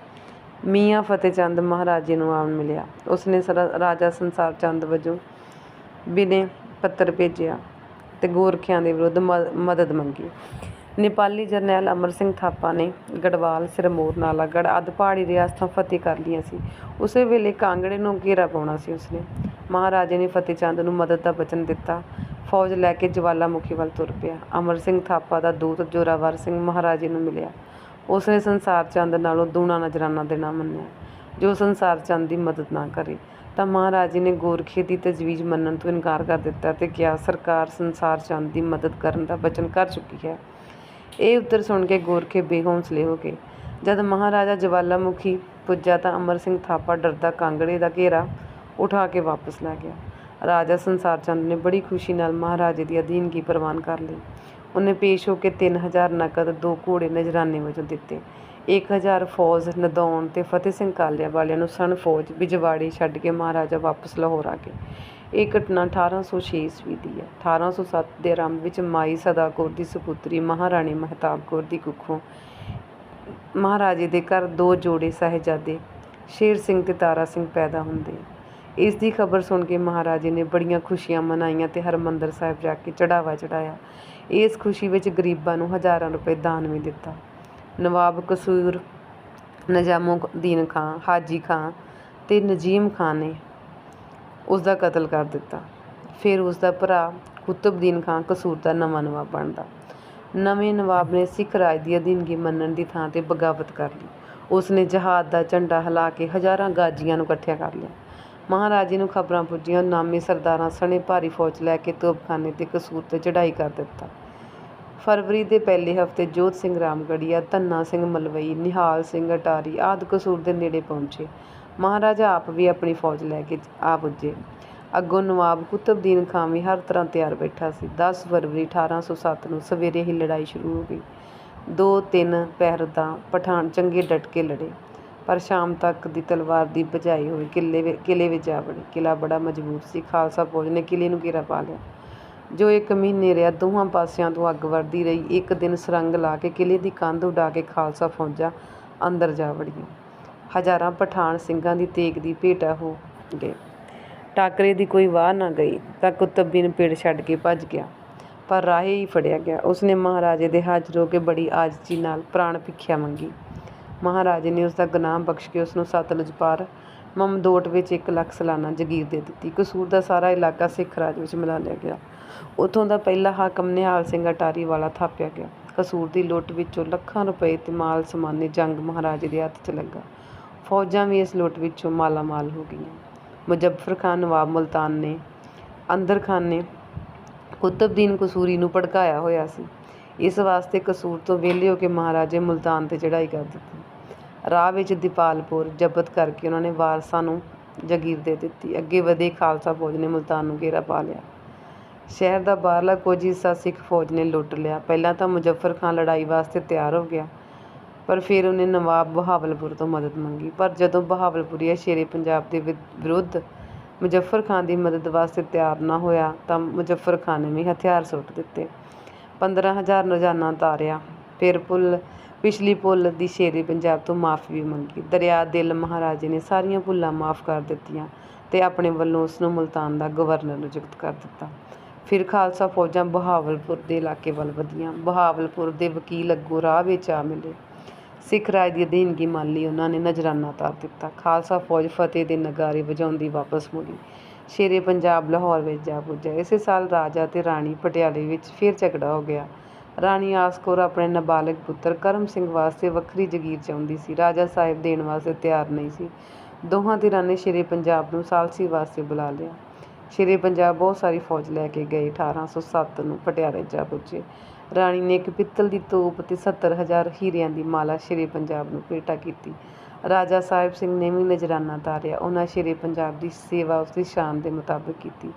ਮੀਆਂ ਫਤਿਹ ਚੰਦ ਮਹਾਰਾਜੇ ਨੂੰ ਆਣ ਮਿਲਿਆ। ਉਸਨੇ ਰਾਜਾ ਸੰਸਾਰ ਚੰਦ ਵਜੋਂ ਬਿਨੇ ਪੱਤਰ ਭੇਜਿਆ ਤੇ ਗੋਰਖਿਆਂ ਦੇ ਵਿਰੁੱਧ ਮਦਦ ਮੰਗੀ। ਨੇਪਾਲੀ ਜਰਨੈਲ ਅਮਰ ਸਿੰਘ ਥਾਪਾ ਨੇ ਗੜਵਾਲ, ਸਿਰਮੌਰ, ਨਾਲਾਗੜ੍ਹ ਆਦਿ ਪਹਾੜੀ ਰਿਆਸਤਾਂ ਫਤਿਹ ਕਰ ਲਈਆਂ ਸੀ। ਉਸੇ ਵੇਲੇ ਕਾਂਗੜੇ ਨੂੰ ਘੇਰਾ ਪਾਉਣਾ ਸੀ ਉਸਨੇ। ਮਹਾਰਾਜੇ ਨੇ ਫਤਿਹ ਚੰਦ ਨੂੰ ਮਦਦ ਦਾ ਵਚਨ ਦਿੱਤਾ। ਫੌਜ ਲੈ ਕੇ ਜਵਾਲਾਮੁਖੀ ਵੱਲ ਤੁਰ ਪਿਆ। ਅਮਰ ਸਿੰਘ ਥਾਪਾ ਦਾ ਦੂਤ ਜ਼ੋਰਾਵਰ ਸਿੰਘ ਮਹਾਰਾਜੇ ਨੂੰ ਮਿਲਿਆ। ਉਸਨੇ ਸੰਸਾਰ ਚੰਦ ਨਾਲੋਂ ਦੂਣਾ ਨਜ਼ਰਾਨਾ ਦੇਣਾ ਮੰਨਿਆ। ਜੋ ਸੰਸਾਰ ਚੰਦ ਦੀ ਮਦਦ ਨਾ ਕਰੇ ਤਾਂ ਮਹਾਰਾਜੇ ਨੇ ਗੋਰਖੇ ਦੀ ਤਜਵੀਜ਼ ਮੰਨਣ ਤੋਂ ਇਨਕਾਰ ਕਰ ਦਿੱਤਾ ਤੇ ਕਿਹਾ, ਸਰਕਾਰ ਸੰਸਾਰ ਚੰਦ ਦੀ ਮਦਦ ਕਰਨ ਦਾ ਵਚਨ ਕਰ ਚੁੱਕੀ ਹੈ। ਇਹ ਉੱਤਰ ਸੁਣ ਕੇ ਗੋਰਖੇ ਬੇਹੌਂਸਲੇ ਹੋ ਗਏ। ਜਦ ਮਹਾਰਾਜਾ ਜਵਾਲਾਮੁਖੀ ਪੁੱਜਾ ਤਾਂ ਅਮਰ ਸਿੰਘ ਥਾਪਾ ਡਰਦਾ ਕਾਂਗੜੇ ਦਾ ਘੇਰਾ ਉਠਾ ਕੇ ਵਾਪਸ ਲੈ ਗਿਆ। ਰਾਜਾ ਸੰਸਾਰ ਚੰਦ ਨੇ ਬੜੀ ਖੁਸ਼ੀ ਨਾਲ ਮਹਾਰਾਜੇ ਦੀ ਅਧੀਨਗੀ ਪ੍ਰਵਾਨ ਕਰ ਲਈ। ਉਹਨੇ ਪੇਸ਼ ਹੋ ਕੇ 3,000 ਨਕਦ, 2 ਘੋੜੇ ਨਜ਼ਰਾਨੇ ਵਜੋਂ ਦਿੱਤੇ। 1,000 ਫੌਜ ਨਦੌਣ ਤੇ ਫਤਿਹ ਸਿੰਘ ਕਾਲਿਆਂ ਵਾਲਿਆਂ ਨੂੰ ਸਣ ਫੌਜ ਬਿਜਵਾੜੇ ਛੱਡ ਕੇ ਮਹਾਰਾਜਾ ਵਾਪਸ ਲਾਹੌਰ ਆ ਗਏ। ਇਹ ਘਟਨਾ 1806 ਈਸਵੀ ਦੀ ਹੈ। 1807 ਦੇ ਆਰੰਭ ਵਿੱਚ ਮਾਈ ਸਦਾ ਕੌਰ ਦੀ ਸਪੁੱਤਰੀ ਮਹਾਰਾਣੀ ਮਹਿਤਾਬ ਕੌਰ ਦੀ ਕੁੱਖੋਂ ਮਹਾਰਾਜੇ ਦੇ ਘਰ 2 ਜੋੜੇ ਸਾਹਿਬਜ਼ਾਦੇ ਸ਼ੇਰ ਸਿੰਘ ਤੇ ਤਾਰਾ ਸਿੰਘ ਪੈਦਾ ਹੁੰਦੇ। ਇਸ ਦੀ ਖਬਰ ਸੁਣ ਕੇ ਮਹਾਰਾਜੇ ਨੇ ਬੜੀਆਂ ਖੁਸ਼ੀਆਂ ਮਨਾਈਆਂ ਤੇ ਹਰਿਮੰਦਰ ਸਾਹਿਬ ਜਾ ਕੇ ਚੜਾਵਾ ਚੜਾਇਆ। ਇਸ ਖੁਸ਼ੀ ਵਿੱਚ ਗਰੀਬਾਂ ਨੂੰ ਹਜ਼ਾਰਾਂ ਰੁਪਏ ਦਾਨ ਵੀ ਦਿੱਤਾ। ਨਵਾਬ ਕਸੂਰ ਨਿਜ਼ਾਮੁਦੀਨ ਖਾਂ, ਹਾਜੀ ਖਾਂ ਤੇ ਨਜੀਮ ਖਾਂ ਨੇ ਉਸ ਦਾ ਕਤਲ ਕਰ ਦਿੱਤਾ। ਫਿਰ ਉਸ ਦਾ ਭਰਾ ਕੁਤਬਦੀਨ ਖਾਂ ਕਸੂਰ ਦਾ ਨਵਾਂ ਨਵਾਬ ਬਣਦਾ। ਨਵੇਂ ਨਵਾਬ ਨੇ ਸਿੱਖ ਰਾਜ ਦੀ ਅਧੀਨਗੀ ਮੰਨਣ ਦੀ ਥਾਂ 'ਤੇ ਬਗਾਵਤ ਕਰ ਲਈ। ਉਸ ਨੇ ਜਹਾਦ ਦਾ ਝੰਡਾ ਹਿਲਾ ਕੇ ਹਜ਼ਾਰਾਂ ਗਾਜੀਆਂ ਨੂੰ ਇਕੱਠਿਆ ਕਰ ਲਿਆ। ਮਹਾਰਾਜੇ ਨੂੰ ਖ਼ਬਰਾਂ ਪੁੱਜੀਆਂ। ਨਾਮੀ ਸਰਦਾਰਾਂ ਸਣੇ ਭਾਰੀ ਫੌਜ ਲੈ ਕੇ ਤੋਪਖਾਨੇ 'ਤੇ ਕਸੂਰ 'ਤੇ ਚੜ੍ਹਾਈ ਕਰ ਦਿੱਤਾ। ਫਰਵਰੀ ਦੇ ਪਹਿਲੇ ਹਫ਼ਤੇ ਜੋਧ ਸਿੰਘ ਰਾਮਗੜੀਆ, ਧੰਨਾ ਸਿੰਘ ਮਲਵਈ, ਨਿਹਾਲ ਸਿੰਘ ਅਟਾਰੀ ਆਦਿ ਕਸੂਰ ਦੇ ਨੇੜੇ ਪਹੁੰਚੇ। ਮਹਾਰਾਜਾ ਆਪ ਵੀ ਆਪਣੀ ਫੌਜ ਲੈ ਕੇ ਆ ਪੁੱਜੇ। ਅੱਗੋਂ ਨਵਾਬ ਕੁਤਬਦੀਨ ਖਾਂ ਵੀ ਹਰ ਤਰ੍ਹਾਂ ਤਿਆਰ ਬੈਠਾ ਸੀ। 10 ਫਰਵਰੀ 1807 ਨੂੰ ਸਵੇਰੇ ਹੀ ਲੜਾਈ ਸ਼ੁਰੂ ਹੋ ਗਈ। 2-3 ਪਹਿਰ ਤਾਂ ਪਠਾਨ ਚੰਗੇ ਡਟ ਕੇ ਲੜੇ, ਪਰ ਸ਼ਾਮ ਤੱਕ ਦੀ ਤਲਵਾਰ ਦੀ ਬਜਾਈ ਹੋਈ ਕਿਲ੍ਹੇ ਵਿੱਚ ਜਾ ਵੜੇ। ਕਿਲ੍ਹਾ ਬੜਾ ਮਜ਼ਬੂਤ ਸੀ। ਖਾਲਸਾ ਫੌਜ ਨੇ ਕਿਲ੍ਹੇ ਨੂੰ ਘੇਰਾ ਪਾ ਲਿਆ। ਜੋ 1 ਮਹੀਨੇ ਰਿਹਾ, ਦੋਹਾਂ ਪਾਸਿਆਂ ਤੋਂ ਅੱਗ ਵਰਦੀ ਰਹੀ। ਇੱਕ ਦਿਨ ਸੁਰੰਗ ਲਾ ਕੇ ਕਿਲ੍ਹੇ ਦੀ ਕੰਧ ਉਡਾ ਕੇ ਖਾਲਸਾ ਫੌਜਾਂ ਅੰਦਰ ਜਾ ਵੜੀਆਂ। ਹਜ਼ਾਰਾਂ ਪਠਾਨ ਸਿੰਘਾਂ ਦੀ ਤੇਗ ਦੀ ਭੇਟਾ ਹੋ ਗਏ। ਟਾਕਰੇ ਦੀ ਕੋਈ ਵਾਹ ਨਾ ਗਈ ਤਾਂ ਕੁਤਬਦੀਨ ਪਿੰਡ ਛੱਡ ਕੇ ਭੱਜ ਗਿਆ, ਪਰ ਰਾਹੇ ਹੀ ਫੜਿਆ ਗਿਆ। ਉਸਨੇ ਮਹਾਰਾਜੇ ਦੇ ਹਾਜ਼ਰ ਹੋ ਕੇ ਬੜੀ ਆਜਜ਼ੀ ਨਾਲ ਪ੍ਰਾਣ ਭਿੱਖਿਆ ਮੰਗੀ। ਮਹਾਰਾਜੇ ਨੇ ਉਸਦਾ ਗੁਨਾਹ ਬਖਸ਼ ਕੇ ਉਸਨੂੰ ਸਤਲੁਜ ਪਾਰ ਮਮਦੋਟ ਵਿੱਚ 1 ਲੱਖ ਸਾਲਾਨਾ ਜਗੀਰ ਦੇ ਦਿੱਤੀ। ਕਸੂਰ ਦਾ ਸਾਰਾ ਇਲਾਕਾ ਸਿੱਖ ਰਾਜ ਵਿੱਚ ਮਿਲਾ ਲਿਆ ਗਿਆ। ਉੱਥੋਂ ਦਾ ਪਹਿਲਾ ਹਾਕਮ ਨਿਹਾਲ ਸਿੰਘ ਅਟਾਰੀ ਵਾਲਾ ਥਾਪਿਆ ਗਿਆ। ਕਸੂਰ ਦੀ ਲੁੱਟ ਵਿੱਚੋਂ ਲੱਖਾਂ ਰੁਪਏ ਤੇ ਮਾਲ ਸਮਾਨੇ ਜੰਗ ਮਹਾਰਾਜੇ ਦੇ ਹੱਥ 'ਚ ਲੱਗਾ। ਫੌਜਾਂ ਵੀ ਇਸ ਲੁੱਟ ਵਿੱਚੋਂ ਮਾਲਾਮਾਲ ਹੋ ਗਈਆਂ। ਮੁਜ਼ੱਫਰ ਖਾਂ ਨਵਾਬ ਮੁਲਤਾਨ ਨੇ ਅੰਦਰ ਖਾਨ ਨੇ ਕੁਤਬਦੀਨ ਕਸੂਰੀ ਨੂੰ ਭੜਕਾਇਆ ਹੋਇਆ ਸੀ। ਇਸ ਵਾਸਤੇ ਕਸੂਰ ਤੋਂ ਵਿਹਲੇ ਹੋ ਕੇ ਮਹਾਰਾਜੇ ਮੁਲਤਾਨ 'ਤੇ ਚੜ੍ਹਾਈ ਕਰ ਦਿੱਤੀ। ਰਾਹ ਵਿੱਚ ਦੀਪਾਲਪੁਰ ਜ਼ਬਤ ਕਰਕੇ ਉਹਨਾਂ ਨੇ ਵਾਰਸਾਂ ਨੂੰ ਜਗੀਰ ਦੇ ਦਿੱਤੀ। ਅੱਗੇ ਵਧੇ ਖਾਲਸਾ ਫੌਜ ਨੇ ਮੁਲਤਾਨ ਨੂੰ ਘੇਰਾ ਪਾ ਲਿਆ। ਸ਼ਹਿਰ ਦਾ ਬਾਹਰਲਾ ਕੁਝ ਹਿੱਸਾ ਸਿੱਖ ਫੌਜ ਨੇ ਲੁੱਟ ਲਿਆ। ਪਹਿਲਾਂ ਤਾਂ ਮੁਜ਼ੱਫਰ ਖਾਂ ਲੜਾਈ ਵਾਸਤੇ ਤਿਆਰ ਹੋ ਗਿਆ, ਪਰ ਫਿਰ ਉਹਨੇ ਨਵਾਬ ਬਹਾਵਲਪੁਰ ਤੋਂ ਮਦਦ ਮੰਗੀ। ਪਰ ਜਦੋਂ ਬਹਾਵਲਪੁਰੀਆ ਸ਼ੇਰੇ ਪੰਜਾਬ ਦੇ ਵਿਰੁੱਧ ਮੁਜ਼ੱਫਰ ਖਾਂ ਦੀ ਮਦਦ ਵਾਸਤੇ ਤਿਆਰ ਨਾ ਹੋਇਆ ਤਾਂ ਮੁਜ਼ੱਫਰ ਖਾਂ ਨੇ ਵੀ ਹਥਿਆਰ ਸੁੱਟ ਦਿੱਤੇ। 15,000 ਰੋਜ਼ਾਨਾ ਤਾਰਿਆ। ਫਿਰ ਪਿਛਲੀ ਭੁੱਲ ਦੀ ਸ਼ੇਰੇ ਪੰਜਾਬ ਤੋਂ ਮਾਫ਼ੀ ਵੀ ਮੰਗੀ। ਦਰਿਆ ਦਿਲ ਮਹਾਰਾਜੇ ਨੇ ਸਾਰੀਆਂ ਭੁੱਲਾਂ ਮਾਫ਼ ਕਰ ਦਿੱਤੀਆਂ ਤੇ ਆਪਣੇ ਵੱਲੋਂ ਉਸਨੂੰ ਮੁਲਤਾਨ ਦਾ ਗਵਰਨਰ ਨਿਯੁਕਤ ਕਰ ਦਿੱਤਾ। ਫਿਰ ਖਾਲਸਾ ਫੌਜਾਂ ਬਹਾਵਲਪੁਰ ਦੇ ਇਲਾਕੇ ਵੱਲ ਵਧੀਆਂ। ਬਹਾਵਲਪੁਰ ਦੇ ਵਕੀਲ ਅੱਗੋਂ ਰਾਹ ਵਿੱਚ ਆ ਮਿਲੇ। ਸਿੱਖ ਰਾਜ ਦੀ ਅਧੀਨਗੀ ਮੰਨ ਲਈ ਉਹਨਾਂ ਨੇ ਨਜ਼ਰਾਨਾ ਉਤਾਰ ਦਿੱਤਾ। ਖਾਲਸਾ ਫੌਜ ਫਤਿਹ ਦੇ ਨਗਾਰੇ ਵਜਾਉਂਦੀ ਵਾਪਸ ਮੁੜੀ। ਸ਼ੇਰੇ ਪੰਜਾਬ ਲਾਹੌਰ ਵਿੱਚ ਜਾ ਪੁੱਜਾ। ਇਸੇ ਸਾਲ ਰਾਜਾ ਤੇ ਰਾਣੀ ਪਟਿਆਲੇ ਵਿੱਚ ਫਿਰ ਝਗੜਾ ਹੋ ਗਿਆ। ਰਾਣੀ ਆਸ ਕੌਰ ਆਪਣੇ ਨਾਬਾਲਗ ਪੁੱਤਰ ਕਰਮ ਸਿੰਘ ਵਾਸਤੇ ਵੱਖਰੀ ਜਗੀਰ ਚਾਹੁੰਦੀ ਸੀ। ਰਾਜਾ ਸਾਹਿਬ ਦੇਣ ਵਾਸਤੇ ਤਿਆਰ ਨਹੀਂ ਸੀ। ਦੋਹਾਂ ਧਿਰਾਂ ਨੇ ਸ਼ੇਰੇ ਪੰਜਾਬ ਨੂੰ ਸਾਲਸੀ ਵਾਸਤੇ ਬੁਲਾ ਲਿਆ। ਸ਼ੇਰੇ ਪੰਜਾਬ ਬਹੁਤ ਸਾਰੀ ਫੌਜ ਲੈ ਕੇ ਗਏ। 1807 ਨੂੰ ਪਟਿਆਲੇ ਜਾ ਪੁੱਜੇ। ਰਾਣੀ ਨੇ 1 ਪਿੱਤਲ ਦੀ ਤੋਪ ਤੇ 70,000 ਹੀਰਿਆਂ ਦੀ ਮਾਲਾ ਸ਼ੇਰੇ ਪੰਜਾਬ ਨੂੰ ਭੇਟਾ ਕੀਤੀ। ਰਾਜਾ ਸਾਹਿਬ ਸਿੰਘ ਨੇ ਵੀ ਨਜ਼ਰਾਨਾ ਤਾਰਿਆ। ਉਹਨਾਂ ਸ਼ੇਰੇ ਪੰਜਾਬ ਦੀ ਸੇਵਾ ਉਸਦੀ ਸ਼ਾਨ ਦੇ ਮੁਤਾਬਕ ਕੀਤੀ।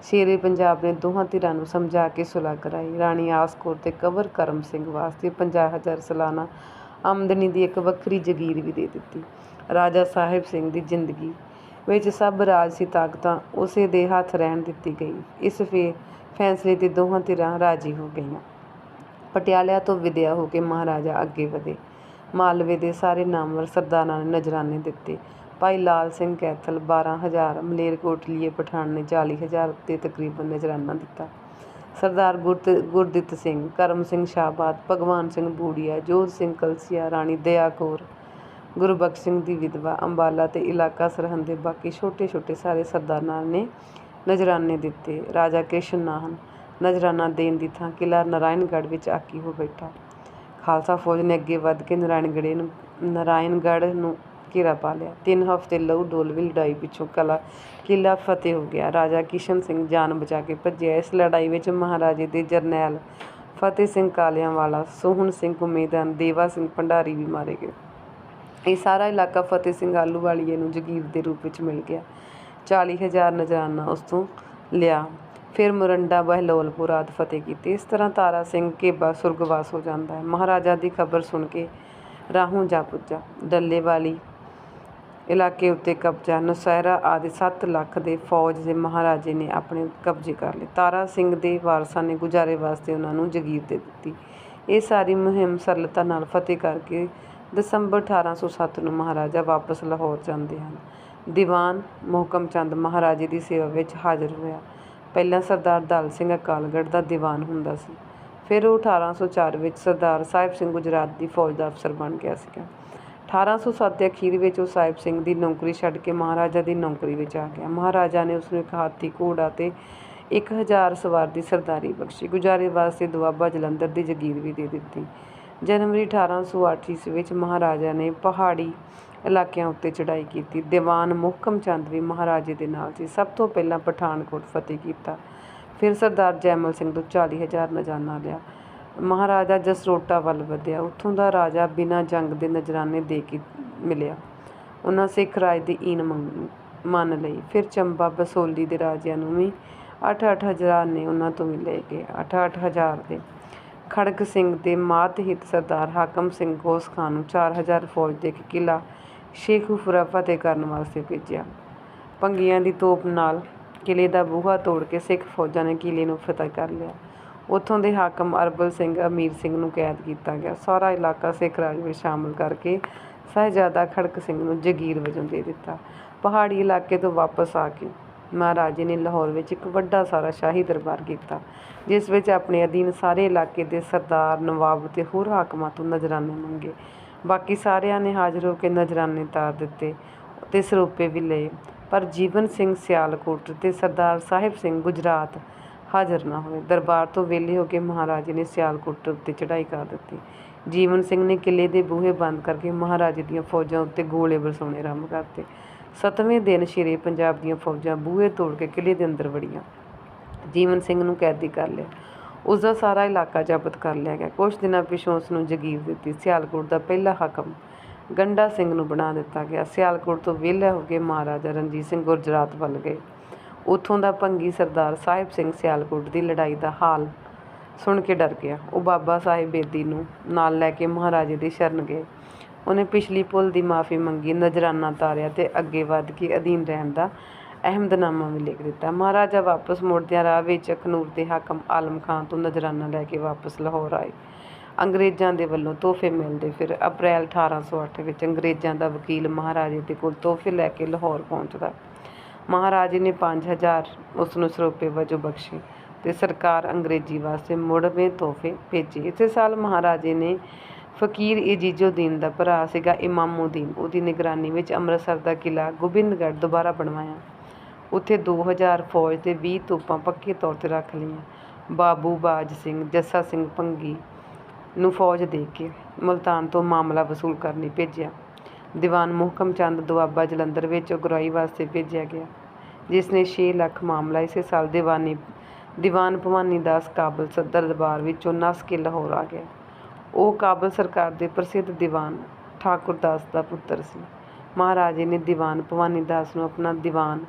ਸ਼ੇਰੇ ਪੰਜਾਬ ਨੇ ਦੋਹਾਂ ਧਿਰਾਂ ਨੂੰ ਸਮਝਾ ਕੇ ਸੁਲ੍ਹਾ ਕਰਾਈ। ਰਾਣੀ ਆਸ ਕੌਰ ਤੇ ਕੰਵਰ ਕਰਮ ਸਿੰਘ ਵਾਸਤੇ 50,000 ਸਾਲਾਨਾ ਆਮਦਨੀ ਦੀ ਇੱਕ ਵੱਖਰੀ ਜਗੀਰ ਵੀ ਦੇ ਦਿੱਤੀ। ਰਾਜਾ ਸਾਹਿਬ ਸਿੰਘ ਦੀ ਜ਼ਿੰਦਗੀ ਵਿੱਚ ਸਭ ਰਾਜਸੀ ਤਾਕਤਾਂ ਉਸੇ ਦੇ ਹੱਥ ਰਹਿਣ ਦਿੱਤੀ ਗਈ। ਇਸ ਫੈਸਲੇ 'ਤੇ ਦੋਹਾਂ ਧਿਰਾਂ ਰਾਜ਼ੀ ਹੋ ਗਈਆਂ। ਪਟਿਆਲਿਆਂ ਤੋਂ ਵਿਦਿਆ ਹੋ ਕੇ ਮਹਾਰਾਜਾ ਅੱਗੇ ਵਧੇ। ਮਾਲਵੇ ਦੇ ਸਾਰੇ ਨਾਮਵਰ ਸਰਦਾਰਾਂ ਨੇ ਨਜ਼ਰਾਨੇ ਦਿੱਤੇ। ਭਾਈ ਲਾਲ ਸਿੰਘ ਕੈਥਲ 12,000, ਮਲੇਰਕੋਟਲੀਏ ਪਠਾਨ ਨੇ 40,000 ਦੇ ਤਕਰੀਬਨ ਨਜ਼ਰਾਨਾ ਦਿੱਤਾ। ਸਰਦਾਰ ਗੁਰਦਿੱਤ ਸਿੰਘ, ਕਰਮ ਸਿੰਘ ਸ਼ਾਹਬਾਦ, ਭਗਵਾਨ ਸਿੰਘ ਬੂੜੀਆ, ਜੋਧ ਸਿੰਘ ਕਲਸੀਆ, ਰਾਣੀ ਦਇਆ ਕੌਰ, ਗੁਰਬਖਸ਼ ਸਿੰਘ ਦੀ ਵਿਧਵਾ, ਅੰਬਾਲਾ ਤੇ ਇਲਾਕਾ ਸਰਹੰਦ ਦੇ ਬਾਕੀ ਛੋਟੇ ਸਾਰੇ ਸਰਦਾਰਾਂ ਨੇ ਨਜ਼ਰਾਨੇ ਦਿੱਤੇ। ਰਾਜਾ ਕ੍ਰਿਸ਼ਨ ਨਾਹਨ ਨਜ਼ਰਾਨਾ ਦੇਣ ਦੀ ਥਾਂ ਕਿਲ੍ਹਾ ਨਾਰਾਇਣਗੜ੍ਹ ਵਿੱਚ ਆਕੀ ਹੋ ਬੈਠਾ। ਖਾਲਸਾ ਫੌਜ ਨੇ ਅੱਗੇ ਵੱਧ ਕੇ ਨਾਰਾਇਣਗੜ੍ਹ ਨੂੰ ਘੇਰਾ ਪਾ ਲਿਆ। 3 ਹਫ਼ਤੇ ਲਹੂ ਡੋਲਵੀ ਲੜਾਈ ਪਿੱਛੋਂ ਕਿਲ੍ਹਾ ਫਤਿਹ ਹੋ ਗਿਆ। ਰਾਜਾ ਕਿਸ਼ਨ ਸਿੰਘ ਜਾਨ ਬਚਾ ਕੇ ਭੱਜਿਆ। ਇਸ ਲੜਾਈ ਵਿੱਚ ਮਹਾਰਾਜੇ ਦੇ ਜਰਨੈਲ ਫਤਿਹ ਸਿੰਘ ਕਾਲਿਆਂਵਾਲਾ, ਸੋਹਣ ਸਿੰਘ ਘੁਮੇਦਾਨ, ਦੇਵਾ ਸਿੰਘ ਭੰਡਾਰੀ ਵੀ ਮਾਰੇ ਗਏ। ਇਹ ਸਾਰਾ ਇਲਾਕਾ ਫਤਿਹ ਸਿੰਘ ਆਹਲੂਵਾਲੀਏ ਨੂੰ ਜਗੀਰ ਦੇ ਰੂਪ ਵਿੱਚ ਮਿਲ ਗਿਆ। 40,000 ਨਜ਼ਰਾਨਾ ਉਸ ਤੋਂ ਲਿਆ। ਫਿਰ ਮੋਰਿੰਡਾ, ਬਹਿਲੋਲਪੁਰ ਆਦਿ ਫਤਿਹ ਕੀਤੇ। ਇਸ ਤਰ੍ਹਾਂ ਤਾਰਾ ਸਿੰਘ ਘੇਬਾ ਸੁਰਗਵਾਸ ਹੋ ਜਾਂਦਾ ਹੈ। ਮਹਾਰਾਜਾ ਦੀ ਖਬਰ ਸੁਣ ਕੇ ਰਾਹੋਂ ਜਾ ਪੁੱਜਾ। ਡੱਲੇਵਾਲੀ ਇਲਾਕੇ ਉੱਤੇ ਕਬਜ਼ਾ, ਨੌਸ਼ਹਿਰਾ ਆਦਿ 7 ਲੱਖ ਦੇ ਫੌਜ ਦੇ ਮਹਾਰਾਜੇ ਨੇ ਆਪਣੇ ਕਬਜ਼ੇ ਕਰ ਲਏ। ਤਾਰਾ ਸਿੰਘ ਦੇ ਵਾਰਸਾਂ ਨੇ ਗੁਜ਼ਾਰੇ ਵਾਸਤੇ ਉਹਨਾਂ ਨੂੰ ਜਗੀਰ ਦੇ ਦਿੱਤੀ। ਇਹ ਸਾਰੀ ਮੁਹਿੰਮ ਸਰਲਤਾ ਨਾਲ ਫਤਿਹ ਕਰਕੇ ਦਸੰਬਰ 1807 ਨੂੰ ਮਹਾਰਾਜਾ ਵਾਪਸ ਲਾਹੌਰ ਜਾਂਦੇ ਹਨ। ਦੀਵਾਨ ਮੋਹਕਮ ਚੰਦ ਮਹਾਰਾਜੇ ਦੀ ਸੇਵਾ ਵਿੱਚ ਹਾਜ਼ਰ ਹੋਇਆ। ਪਹਿਲਾਂ ਸਰਦਾਰ ਦਲ ਸਿੰਘ ਅਕਾਲਗੜ੍ਹ ਦਾ ਦੀਵਾਨ ਹੁੰਦਾ ਸੀ। ਫਿਰ ਉਹ 1804 ਵਿੱਚ ਸਰਦਾਰ ਸਾਹਿਬ ਸਿੰਘ ਗੁਜਰਾਤ ਦੀ ਫੌਜ ਦਾ ਅਫਸਰ ਬਣ ਗਿਆ ਸੀਗਾ। 1807 ਦੇ ਅਖੀਰ ਵਿੱਚ ਉਹ ਸਾਹਿਬ ਸਿੰਘ ਦੀ ਨੌਕਰੀ ਛੱਡ ਕੇ ਮਹਾਰਾਜਾ ਦੀ ਨੌਕਰੀ ਵਿੱਚ ਆ ਗਿਆ। ਮਹਾਰਾਜਾ ਨੇ ਉਸਨੂੰ ਇੱਕ ਹਾਥੀ ਘੋੜਾ ਅਤੇ 1000 ਸਵਾਰ ਦੀ ਸਰਦਾਰੀ ਬਖਸ਼ੀ। ਗੁਜ਼ਾਰੇ ਵਾਸਤੇ ਦੁਆਬਾ ਜਲੰਧਰ ਦੀ ਜਗੀਰ ਵੀ ਦੇ ਦਿੱਤੀ। ਜਨਵਰੀ 1808 ਈਸਵੀ ਵਿੱਚ ਮਹਾਰਾਜਾ ਨੇ ਪਹਾੜੀ ਇਲਾਕਿਆਂ ਉੱਤੇ ਚੜ੍ਹਾਈ ਕੀਤੀ। ਦੀਵਾਨ ਮੁਹਕਮ ਚੰਦ ਵੀ ਮਹਾਰਾਜੇ ਦੇ ਨਾਲ ਸੀ। ਸਭ ਤੋਂ ਪਹਿਲਾਂ ਪਠਾਨਕੋਟ ਫਤਿਹ ਕੀਤਾ, ਫਿਰ ਸਰਦਾਰ ਜੈਮਲ ਸਿੰਘ ਤੋਂ 40,000 ਨਜ਼ਾਨਾ ਲਿਆ। ਮਹਾਰਾਜਾ ਜਸਰੋਟਾ ਵੱਲ ਵਧਿਆ। ਉੱਥੋਂ ਦਾ ਰਾਜਾ ਬਿਨਾਂ ਜੰਗ ਦੇ ਨਜ਼ਰਾਨੇ ਦੇ ਕੇ ਮਿਲਿਆ। ਉਹਨਾਂ ਸਿੱਖ ਰਾਜ ਦੀ ਈਨ ਮੰਨ ਲਈ। ਫਿਰ ਚੰਬਾ ਬਸੋਲੀ ਦੇ ਰਾਜਿਆਂ ਨੂੰ ਵੀ 8-8 ਹਜ਼ਾਰ ਨੇ ਉਹਨਾਂ ਤੋਂ ਵੀ ਲਏ ਗਏ। 8-8 ਹਜ਼ਾਰ ਦੇ ਖੜਗ ਸਿੰਘ ਦੇ ਮਾਤਹਿਤ ਸਰਦਾਰ ਹਾਕਮ ਸਿੰਘ ਗੋਸ ਖਾਨ ਨੂੰ 4000 ਫੌਜ ਦੇ ਕੇ ਕਿਲ੍ਹਾ ਸ਼ੇਖੂਪੁਰਾ ਫਤਿਹ ਕਰਨ ਵਾਸਤੇ ਭੇਜਿਆ। ਭੰਗੀਆਂ ਦੀ ਤੋਪ ਨਾਲ ਕਿਲ੍ਹੇ ਦਾ ਬੂਹਾ ਤੋੜ ਕੇ ਸਿੱਖ ਫੌਜਾਂ ਨੇ ਕਿਲ੍ਹੇ ਨੂੰ ਫਤਿਹ ਕਰ ਲਿਆ। ਉੱਥੋਂ ਦੇ ਹਾਕਮ ਅਰਬਲ ਸਿੰਘ ਅਮੀਰ ਸਿੰਘ ਨੂੰ ਕੈਦ ਕੀਤਾ ਗਿਆ। ਸਾਰਾ ਇਲਾਕਾ ਸਿੱਖ ਰਾਜ ਵਿੱਚ ਸ਼ਾਮਲ ਕਰਕੇ ਸਾਹਿਬਜ਼ਾਦਾ ਖੜਕ ਸਿੰਘ ਨੂੰ ਜਗੀਰ ਵਜੋਂ ਦੇ ਦਿੱਤਾ। ਪਹਾੜੀ ਇਲਾਕੇ ਤੋਂ ਵਾਪਸ ਆ ਕੇ ਮਹਾਰਾਜੇ ਨੇ ਲਾਹੌਰ ਵਿੱਚ ਇੱਕ ਵੱਡਾ ਸਾਰਾ ਸ਼ਾਹੀ ਦਰਬਾਰ ਕੀਤਾ, ਜਿਸ ਵਿੱਚ ਆਪਣੇ ਅਧੀਨ ਸਾਰੇ ਇਲਾਕੇ ਦੇ ਸਰਦਾਰ, ਨਵਾਬ ਅਤੇ ਹੋਰ ਹਾਕਮਾਂ ਤੋਂ ਨਜ਼ਰਾਨੇ ਮੰਗੇ। ਬਾਕੀ ਸਾਰਿਆਂ ਨੇ ਹਾਜ਼ਰ ਹੋ ਕੇ ਨਜ਼ਰਾਨੇ ਤਾਰ ਦਿੱਤੇ ਅਤੇ ਸਰੋਪੇ ਵੀ ਲਏ, ਪਰ ਜੀਵਨ ਸਿੰਘ ਸਿਆਲਕੋਟ ਅਤੇ ਸਰਦਾਰ ਸਾਹਿਬ ਸਿੰਘ ਗੁਜਰਾਤ ਹਾਜ਼ਰ ਨਾ ਹੋਏ। ਦਰਬਾਰ ਤੋਂ ਵਿਹਲੇ ਹੋ ਕੇ ਮਹਾਰਾਜੇ ਨੇ ਸਿਆਲਕੋਟ ਉੱਤੇ ਚੜ੍ਹਾਈ ਕਰ ਦਿੱਤੀ। ਜੀਵਨ ਸਿੰਘ ਨੇ ਕਿਲ੍ਹੇ ਦੇ ਬੂਹੇ ਬੰਦ ਕਰਕੇ ਮਹਾਰਾਜੇ ਦੀਆਂ ਫੌਜਾਂ ਉੱਤੇ ਗੋਲੇ ਬਰਸਾਉਣੇ ਆਰੰਭ ਕਰਤੇ। 7ਵੇਂ ਦਿਨ ਸ਼ੇਰੇ ਪੰਜਾਬ ਦੀਆਂ ਫੌਜਾਂ ਬੂਹੇ ਤੋੜ ਕੇ ਕਿਲ੍ਹੇ ਦੇ ਅੰਦਰ ਵੜੀਆਂ। ਜੀਵਨ ਸਿੰਘ ਨੂੰ ਕੈਦੀ ਕਰ ਲਿਆ। ਉਸਦਾ ਸਾਰਾ ਇਲਾਕਾ ਜ਼ਬਤ ਕਰ ਲਿਆ ਗਿਆ। ਕੁਝ ਦਿਨਾਂ ਪਿਛੋਂ ਉਸ ਨੂੰ ਜਗੀਰ ਦਿੱਤੀ। ਸਿਆਲਕੋਟ ਦਾ ਪਹਿਲਾ ਹਾਕਮ ਗੰਡਾ ਸਿੰਘ ਨੂੰ ਬਣਾ ਦਿੱਤਾ ਗਿਆ। ਸਿਆਲਕੋਟ ਤੋਂ ਵਿਹਲਾ ਹੋ ਕੇ ਮਹਾਰਾਜਾ ਰਣਜੀਤ ਸਿੰਘ ਗੁਜਰਾਤ ਵੱਲ ਗਏ। ਉੱਥੋਂ ਦਾ ਭੰਗੀ ਸਰਦਾਰ ਸਾਹਿਬ ਸਿੰਘ ਸਿਆਲਕੋਟ ਦੀ ਲੜਾਈ ਦਾ ਹਾਲ ਸੁਣ ਕੇ ਡਰ ਗਿਆ। ਉਹ ਬਾਬਾ ਸਾਹਿਬ ਬੇਦੀ ਨੂੰ ਨਾਲ ਲੈ ਕੇ ਮਹਾਰਾਜੇ ਦੀ ਸ਼ਰਨ ਗਏ। ਉਹਨੇ ਪਿਛਲੀ ਭੁੱਲ ਦੀ ਮਾਫ਼ੀ ਮੰਗੀ, ਨਜ਼ਰਾਨਾ ਤਾਰਿਆ ਅਤੇ ਅੱਗੇ ਵੱਧ ਕੇ ਅਧੀਨ ਰਹਿਣ ਦਾ ਅਹਿਮਦਨਾਮਾ ਵੀ ਲਿਖ ਦਿੱਤਾ। ਮਹਾਰਾਜਾ ਵਾਪਸ ਮੁੜਦਿਆਂ ਰਾਹ ਵਿੱਚ ਅਖਨੂਰ ਦੇ ਹਾਕਮ ਆਲਮ ਖਾਂ ਤੋਂ ਨਜ਼ਰਾਨਾ ਲੈ ਕੇ ਵਾਪਸ ਲਾਹੌਰ ਆਏ। ਅੰਗਰੇਜ਼ਾਂ ਦੇ ਵੱਲੋਂ ਤੋਹਫੇ ਮਿਲਦੇ। ਫਿਰ ਅਪ੍ਰੈਲ 1808 ਵਿੱਚ ਅੰਗਰੇਜ਼ਾਂ ਦਾ ਵਕੀਲ ਮਹਾਰਾਜੇ ਦੇ ਕੋਲ ਤੋਹਫੇ ਲੈ ਕੇ ਲਾਹੌਰ ਪਹੁੰਚਦਾ। ਮਹਾਰਾਜੇ ਨੇ 5000 ਉਸ ਨੂੰ ਸਰੋਪੇ ਵਜੋਂ ਬਖਸ਼ੇ ਅਤੇ ਸਰਕਾਰ ਅੰਗਰੇਜ਼ੀ ਵਾਸਤੇ ਮੁੜਵੇਂ ਤੋਹਫੇ ਭੇਜੇ। ਇਸੇ ਸਾਲ ਮਹਾਰਾਜੇ ਨੇ ਫਕੀਰ ਇਜੀਜ਼ੁਦੀਨ ਦਾ ਭਰਾ ਸੀਗਾ ਇਮਾਮੁਦੀਨ, ਉਹਦੀ ਨਿਗਰਾਨੀ ਵਿੱਚ ਅੰਮ੍ਰਿਤਸਰ ਦਾ ਕਿਲ੍ਹਾ ਗੋਬਿੰਦਗੜ੍ਹ ਦੁਬਾਰਾ ਬਣਵਾਇਆ। ਉੱਥੇ 2000 ਫੌਜ ਅਤੇ 20 ਤੋਪਾਂ ਪੱਕੇ ਤੌਰ 'ਤੇ ਰੱਖ ਲਈਆਂ। ਬਾਬੂ ਬਾਜ ਸਿੰਘ, ਜੱਸਾ ਸਿੰਘ ਭੰਗੀ ਨੂੰ ਫੌਜ ਦੇ ਕੇ ਮੁਲਤਾਨ ਤੋਂ ਮਾਮਲਾ ਵਸੂਲ ਕਰਨ ਲਈ ਭੇਜਿਆ। ਦੀਵਾਨ ਮੁਹਕਮ ਚੰਦ ਦੁਆਬਾ ਜਲੰਧਰ ਵਿੱਚ ਅਗਵਾਈ ਵਾਸਤੇ ਭੇਜਿਆ ਗਿਆ, ਜਿਸ ਨੇ 6 ਲੱਖ ਮਾਮਲਾ। ਇਸੇ ਸਾਲ ਦੀਵਾਨ ਭਵਾਨੀ ਦਾਸ ਕਾਬਲ ਸਦਰ ਦਰਬਾਰ ਵਿੱਚੋਂ ਨੱਸ ਕੇ ਲਾਹੌਰ ਆ ਗਿਆ। ਉਹ ਕਾਬਲ ਸਰਕਾਰ ਦੇ ਪ੍ਰਸਿੱਧ ਦੀਵਾਨ ਠਾਕੁਰ ਦਾਸ ਦਾ ਪੁੱਤਰ ਸੀ। ਮਹਾਰਾਜੇ ਨੇ ਦੀਵਾਨ ਭਵਾਨੀ ਦਾਸ ਨੂੰ ਆਪਣਾ ਦੀਵਾਨ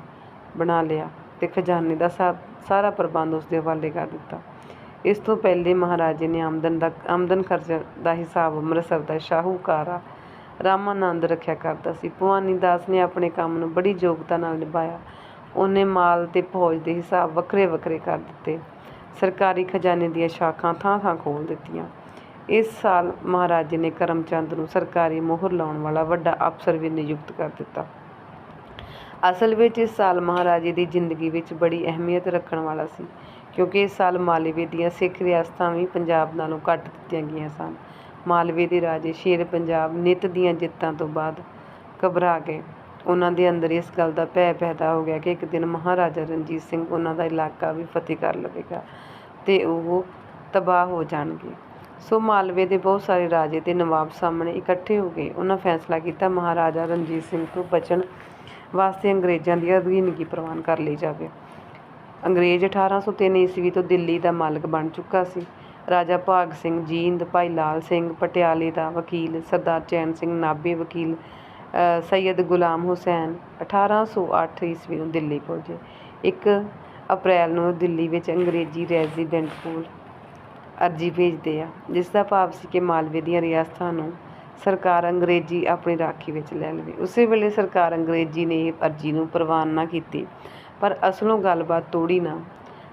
ਬਣਾ ਲਿਆ ਅਤੇ ਖਜ਼ਾਨੇ ਦਾ ਸਾਰਾ ਪ੍ਰਬੰਧ ਉਸ ਦੇ ਹਵਾਲੇ ਕਰ ਦਿੱਤਾ। ਇਸ ਤੋਂ ਪਹਿਲੇ ਮਹਾਰਾਜੇ ਨੇ ਆਮਦਨ ਖਰਚ ਦਾ ਹਿਸਾਬ ਅੰਮ੍ਰਿਤਸਰ ਦਾ ਸ਼ਾਹੂਕਾਰ ਰਾਮਾਨੰਦ ਰੱਖਿਆ ਕਰਦਾ ਸੀ। ਭਵਾਨੀ ਦਾਸ ਨੇ ਆਪਣੇ ਕੰਮ ਨੂੰ ਬੜੀ ਯੋਗਤਾ ਨਾਲ ਨਿਭਾਇਆ। ਉਹਨੇ ਮਾਲ ਅਤੇ ਫੌਜ ਦੇ ਹਿਸਾਬ ਵੱਖਰੇ ਵੱਖਰੇ ਕਰ ਦਿੱਤੇ। ਸਰਕਾਰੀ ਖਜ਼ਾਨੇ ਦੀਆਂ ਸ਼ਾਖਾਂ ਥਾਂ-ਥਾਂ ਖੋਲ੍ਹ ਦਿੱਤੀਆਂ। ਇਸ ਸਾਲ ਮਹਾਰਾਜੇ ਨੇ ਕਰਮਚੰਦ ਨੂੰ ਸਰਕਾਰੀ ਮੋਹਰ ਲਾਉਣ ਵਾਲਾ ਵੱਡਾ ਅਫਸਰ ਵੀ ਨਿਯੁਕਤ ਕਰ ਦਿੱਤਾ। ਅਸਲ ਵਿੱਚ ਇਸ ਸਾਲ ਮਹਾਰਾਜੇ ਦੀ ਜ਼ਿੰਦਗੀ ਵਿੱਚ ਬੜੀ ਅਹਿਮੀਅਤ ਰੱਖਣ ਵਾਲਾ ਸੀ, ਕਿਉਂਕਿ ਇਸ ਸਾਲ ਮਾਲਵੇ ਦੀਆਂ ਸਿੱਖ ਰਿਆਸਤਾਂ ਵੀ ਪੰਜਾਬ ਨਾਲੋਂ ਘੱਟ ਦਿੱਤੀਆਂ ਗਈਆਂ ਸਨ। ਮਾਲਵੇ ਦੇ ਰਾਜੇ ਸ਼ੇਰ ਪੰਜਾਬ ਨਿੱਤ ਦੀਆਂ ਜਿੱਤਾਂ ਤੋਂ ਬਾਅਦ ਘਬਰਾ ਗਏ। ਉਹਨਾਂ ਦੇ ਅੰਦਰ ਇਸ ਗੱਲ ਦਾ ਭੈ ਪੈਦਾ ਹੋ ਗਿਆ ਕਿ ਇੱਕ ਦਿਨ ਮਹਾਰਾਜਾ ਰਣਜੀਤ ਸਿੰਘ ਉਹਨਾਂ ਦਾ ਇਲਾਕਾ ਵੀ ਫਤਿਹ ਕਰ ਲਵੇਗਾ ਅਤੇ ਉਹ ਤਬਾਹ ਹੋ ਜਾਣਗੇ। ਸੋ ਮਾਲਵੇ ਦੇ ਬਹੁਤ ਸਾਰੇ ਰਾਜੇ ਅਤੇ ਨਵਾਬ ਸਾਹਮਣੇ ਇਕੱਠੇ ਹੋ ਗਏ। ਉਹਨਾਂ ਫੈਸਲਾ ਕੀਤਾ ਮਹਾਰਾਜਾ ਰਣਜੀਤ ਸਿੰਘ ਤੋਂ ਬਚਣ ਵਾਸਤੇ ਅੰਗਰੇਜ਼ਾਂ ਦੀ ਅਧੀਨਗੀ ਪ੍ਰਵਾਨ ਕਰ ਲਈ ਜਾਵੇ। ਅੰਗਰੇਜ਼ 1803 ਈਸਵੀ ਤੋਂ ਦਿੱਲੀ ਦਾ ਮਾਲਕ ਬਣ ਚੁੱਕਾ ਸੀ। ਰਾਜਾ ਭਾਗ ਸਿੰਘ ਜੀਂਦ, ਭਾਈ ਲਾਲ ਸਿੰਘ ਪਟਿਆਲੇ ਦਾ ਵਕੀਲ, ਸਰਦਾਰ ਚੈਨ ਸਿੰਘ ਨਾਭੇ ਵਕੀਲ, ਸੈਯਦ ਗੁਲਾਮ ਹੁਸੈਨ 1808 ਈਸਵੀ ਨੂੰ ਦਿੱਲੀ ਪਹੁੰਚੇ। 1 ਅਪ੍ਰੈਲ ਨੂੰ ਦਿੱਲੀ ਵਿੱਚ ਅੰਗਰੇਜ਼ੀ ਰੈਜ਼ੀਡੈਂਟ ਕੋਲ ਅਰਜ਼ੀ ਭੇਜਦੇ ਆ, ਜਿਸ ਦਾ ਭਾਵ ਸੀ ਕਿ ਮਾਲਵੇ ਦੀਆਂ ਰਿਆਸਤਾਂ ਨੂੰ ਸਰਕਾਰ ਅੰਗਰੇਜ਼ੀ ਆਪਣੀ ਰਾਖੀ ਵਿੱਚ ਲੈ ਲਵੇ। ਉਸੇ ਵੇਲੇ ਸਰਕਾਰ ਅੰਗਰੇਜ਼ੀ ਨੇ ਇਹ ਅਰਜ਼ੀ ਨੂੰ ਪ੍ਰਵਾਨ ਨਾ ਕੀਤੀ, ਪਰ ਅਸਲੋਂ ਗੱਲਬਾਤ ਤੋੜੀ ਨਾ।